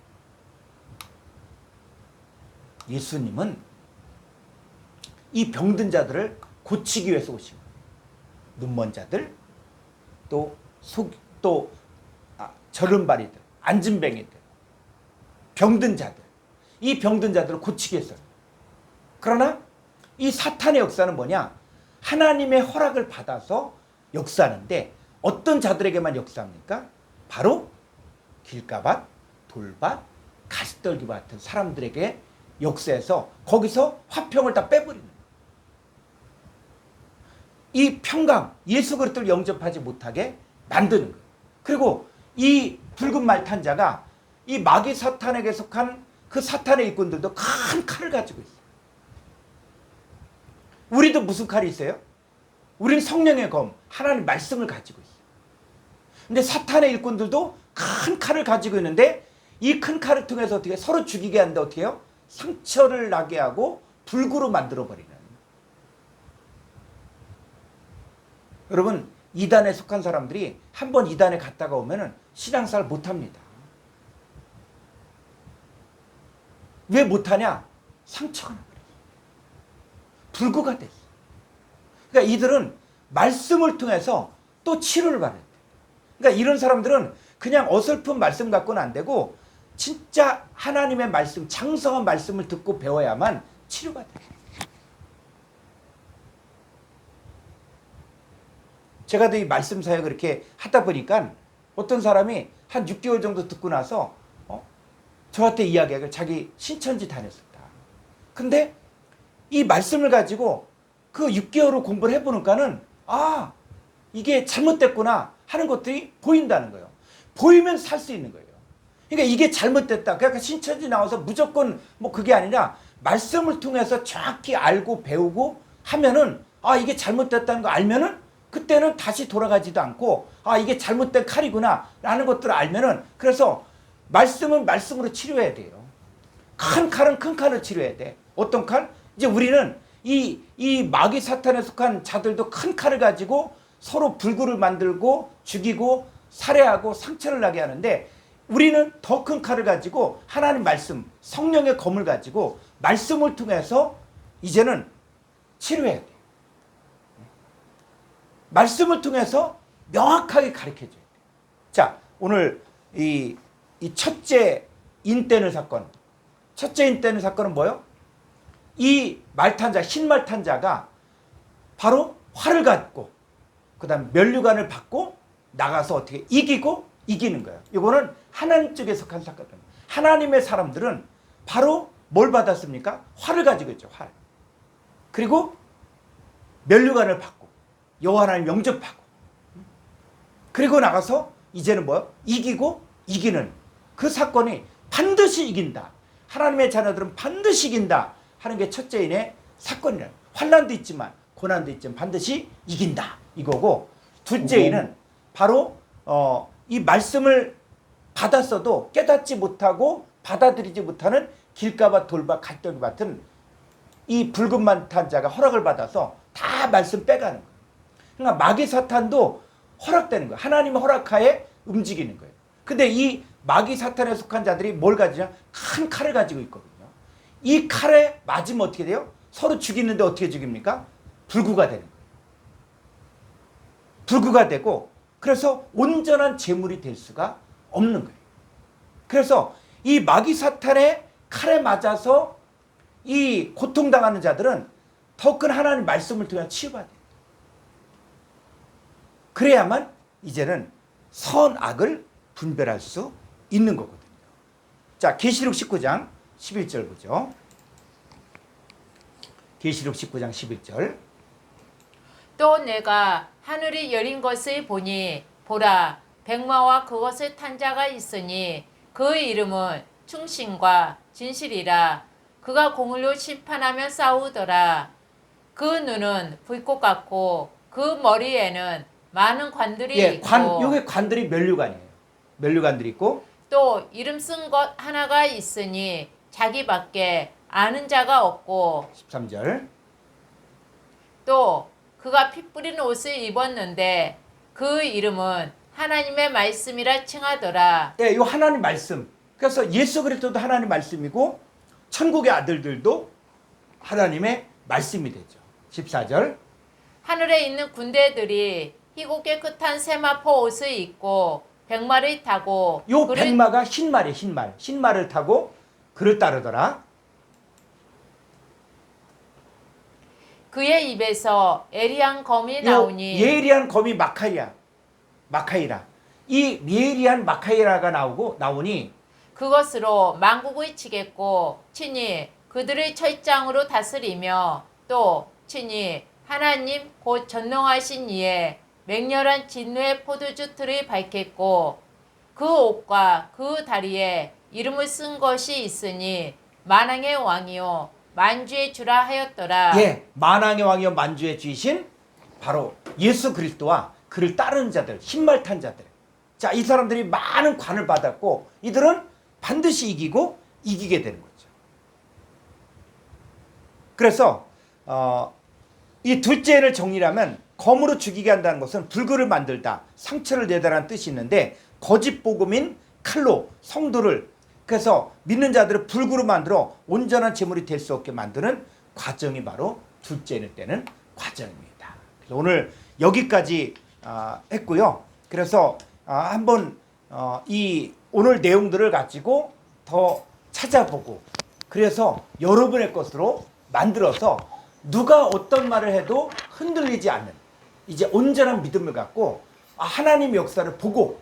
예수님은 이 병든 자들을 고치기 위해서 오신 거예요. 눈먼 자들, 또 저른바리들, 안진뱅이들, 병든 자들, 이 병든 자들을 고치기 위해서는. 그러나 이 사탄의 역사는 뭐냐? 하나님의 허락을 받아서 역사하는데 어떤 자들에게만 역사합니까? 바로 길가밭, 돌밭, 가시떨기 같은 사람들에게 역사해서 거기서 화평을 다 빼버리는 거예요. 이 평강, 예수 그리스도를 영접하지 못하게 만드는 거예요. 그리고 이 붉은 말탄자가 이 마귀 사탄에게 속한 그 사탄의 일꾼들도 큰 칼을 가지고 있어요. 우리도 무슨 칼이 있어요? 우리는 성령의 검, 하나님 말씀을 가지고 있어요. 근데 사탄의 일꾼들도 큰 칼을 가지고 있는데 이 큰 칼을 통해서 어떻게 서로 죽이게 하는데 어떻게 해요? 상처를 나게 하고 불구로 만들어버리는. 여러분, 이단에 속한 사람들이 한번 이단에 갔다가 오면은 신앙생활 못합니다. 왜 못하냐? 상처가 나버렸어. 불구가 됐어. 그러니까 이들은 말씀을 통해서 또 치료를 받아야 돼. 그러니까 이런 사람들은 그냥 어설픈 말씀 갖고는 안 되고 진짜 하나님의 말씀, 장성한 말씀을 듣고 배워야만 치료가 돼. 제가 이 말씀 사역을 이렇게 하다 보니까 어떤 사람이 한 6개월 정도 듣고 나서 저한테 이야기하길 자기 신천지 다녔었다. 근데 이 말씀을 가지고 그 6개월을 공부를 해보니까는 아, 이게 잘못됐구나 하는 것들이 보인다는 거예요. 보이면 살 수 있는 거예요. 그러니까 이게 잘못됐다. 그러니까 신천지 나와서 무조건 뭐 그게 아니라 말씀을 통해서 정확히 알고 배우고 하면은 아, 이게 잘못됐다는 거 알면은 그때는 다시 돌아가지도 않고 아, 이게 잘못된 칼이구나 라는 것들을 알면은 그래서 말씀은 말씀으로 치료해야 돼요. 큰 칼은 큰 칼을 치료해야 돼. 어떤 칼? 이제 우리는 이 마귀 사탄에 속한 자들도 큰 칼을 가지고 서로 불구를 만들고 죽이고 살해하고 상처를 나게 하는데 우리는 더 큰 칼을 가지고 하나님 말씀, 성령의 검을 가지고 말씀을 통해서 이제는 치료해야 돼. 말씀을 통해서 명확하게 가르쳐줘야 돼. 자, 오늘 이 첫째 인대는 사건. 첫째 인대는 사건은 뭐예요? 이 말탄자, 흰말탄자가 바로 활을 갖고 그 다음 면류관을 받고 나가서 어떻게 이기고 이기는 거예요. 이거는 하나님 쪽에 속한 사건입니다. 하나님의 사람들은 바로 뭘 받았습니까? 활을 가지고 있죠. 활. 그리고 면류관을 받고 여호와 하나님 영접하고 그리고 나가서 이제는 뭐요? 이기고 이기는 그 사건이 반드시 이긴다. 하나님의 자녀들은 반드시 이긴다 하는 게 첫째인의 사건이에요. 환난도 있지만 고난도 있지만 반드시 이긴다 이거고 둘째인은 바로 이 말씀을 받았어도 깨닫지 못하고 받아들이지 못하는 길가밭 돌밭 갈대기 같은 이 붉은 말탄자가 허락을 받아서 다 말씀 빼가는 거예요. 그러니까 마귀 사탄도 허락되는 거예요. 하나님의 허락하에 움직이는 거예요. 근데 이 마귀 사탄에 속한 자들이 뭘 가지냐? 큰 칼을 가지고 있거든요. 이 칼에 맞으면 어떻게 돼요? 서로 죽이는데 어떻게 죽입니까? 불구가 되는 거예요. 불구가 되고 그래서 온전한 제물이 될 수가 없는 거예요. 그래서 이 마귀 사탄의 칼에 맞아서 이 고통당하는 자들은 더 큰 하나님 말씀을 통해 치유받아야 돼요. 그래야만 이제는 선악을 분별할 수 있는 거거든요. 자, 계시록 19장 11절 보죠. 계시록 19장 11절. 또 내가 하늘이 열린 것을 보니 보라 백마와 그것을 탄 자가 있으니 그 이름은 충신과 진실이라. 그가 공의로 심판하며 싸우더라. 그 눈은 불꽃 같고 그 머리에는 많은 관들이 있고 요게 관들이 면류관이에요. 면류관들이 있고 또 이름 쓴 것 하나가 있으니 자기밖에 아는 자가 없고 13절. 또 그가 피 뿌린 옷을 입었는데 그 이름은 하나님의 말씀이라 칭하더라. 예, 요 하나님 말씀. 그래서 예수 그리스도도 하나님 말씀이고 천국의 아들들도 하나님의 말씀이 되죠. 14절. 하늘에 있는 군대들이 희고 깨끗한 세마포 옷을 입고 백마를 타고 요 그를 백마가 흰말이에요. 흰말. 흰말을 타고 그를 따르더라. 그의 입에서 예리한 검이 요 나오니 예리한 검이 마카이라. 이 예리한 마카이라가 나오니 그것으로 만국을 치겠고 친히 그들을 철장으로 다스리며 또 친히 하나님 곧 전능하신 이의 맹렬한 진노의 포도주 틀을 밝혔고 그 옷과 그 다리에 이름을 쓴 것이 있으니 만왕의 왕이요 만주의 주라 하였더라. 예, 만왕의 왕이여 만주의 주이신 바로 예수 그리스도와 그를 따르는 자들, 흰말 탄 자들. 자, 이 사람들이 많은 관을 받았고 이들은 반드시 이기게 되는 거죠. 그래서 이 둘째를 정리하면 검으로 죽이게 한다는 것은 불구를 만들다, 상처를 내다라는 뜻이 있는데 거짓 복음인 칼로 성도를 그래서 믿는 자들을 불구로 만들어 온전한 제물이 될 수 없게 만드는 과정이 바로 둘째를 떼는 과정입니다. 그래서 오늘 여기까지 했고요. 그래서 한번 이 오늘 내용들을 가지고 더 찾아보고 그래서 여러분의 것으로 만들어서 누가 어떤 말을 해도 흔들리지 않는 이제 온전한 믿음을 갖고 하나님 역사를 보고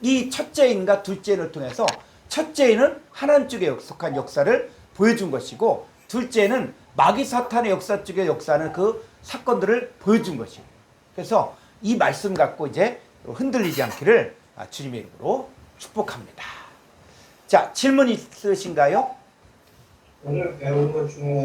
이 첫째인과 둘째인을 통해서 첫째는 하나님 쪽에 속한 역사를 보여준 것이고 둘째는 마귀 사탄의 역사 쪽에 역사하는 그 사건들을 보여준 것이고 그래서 이 말씀 갖고 이제 흔들리지 않기를 주님의 이름으로 축복합니다. 자, 질문 있으신가요? 오늘 배운 것 중에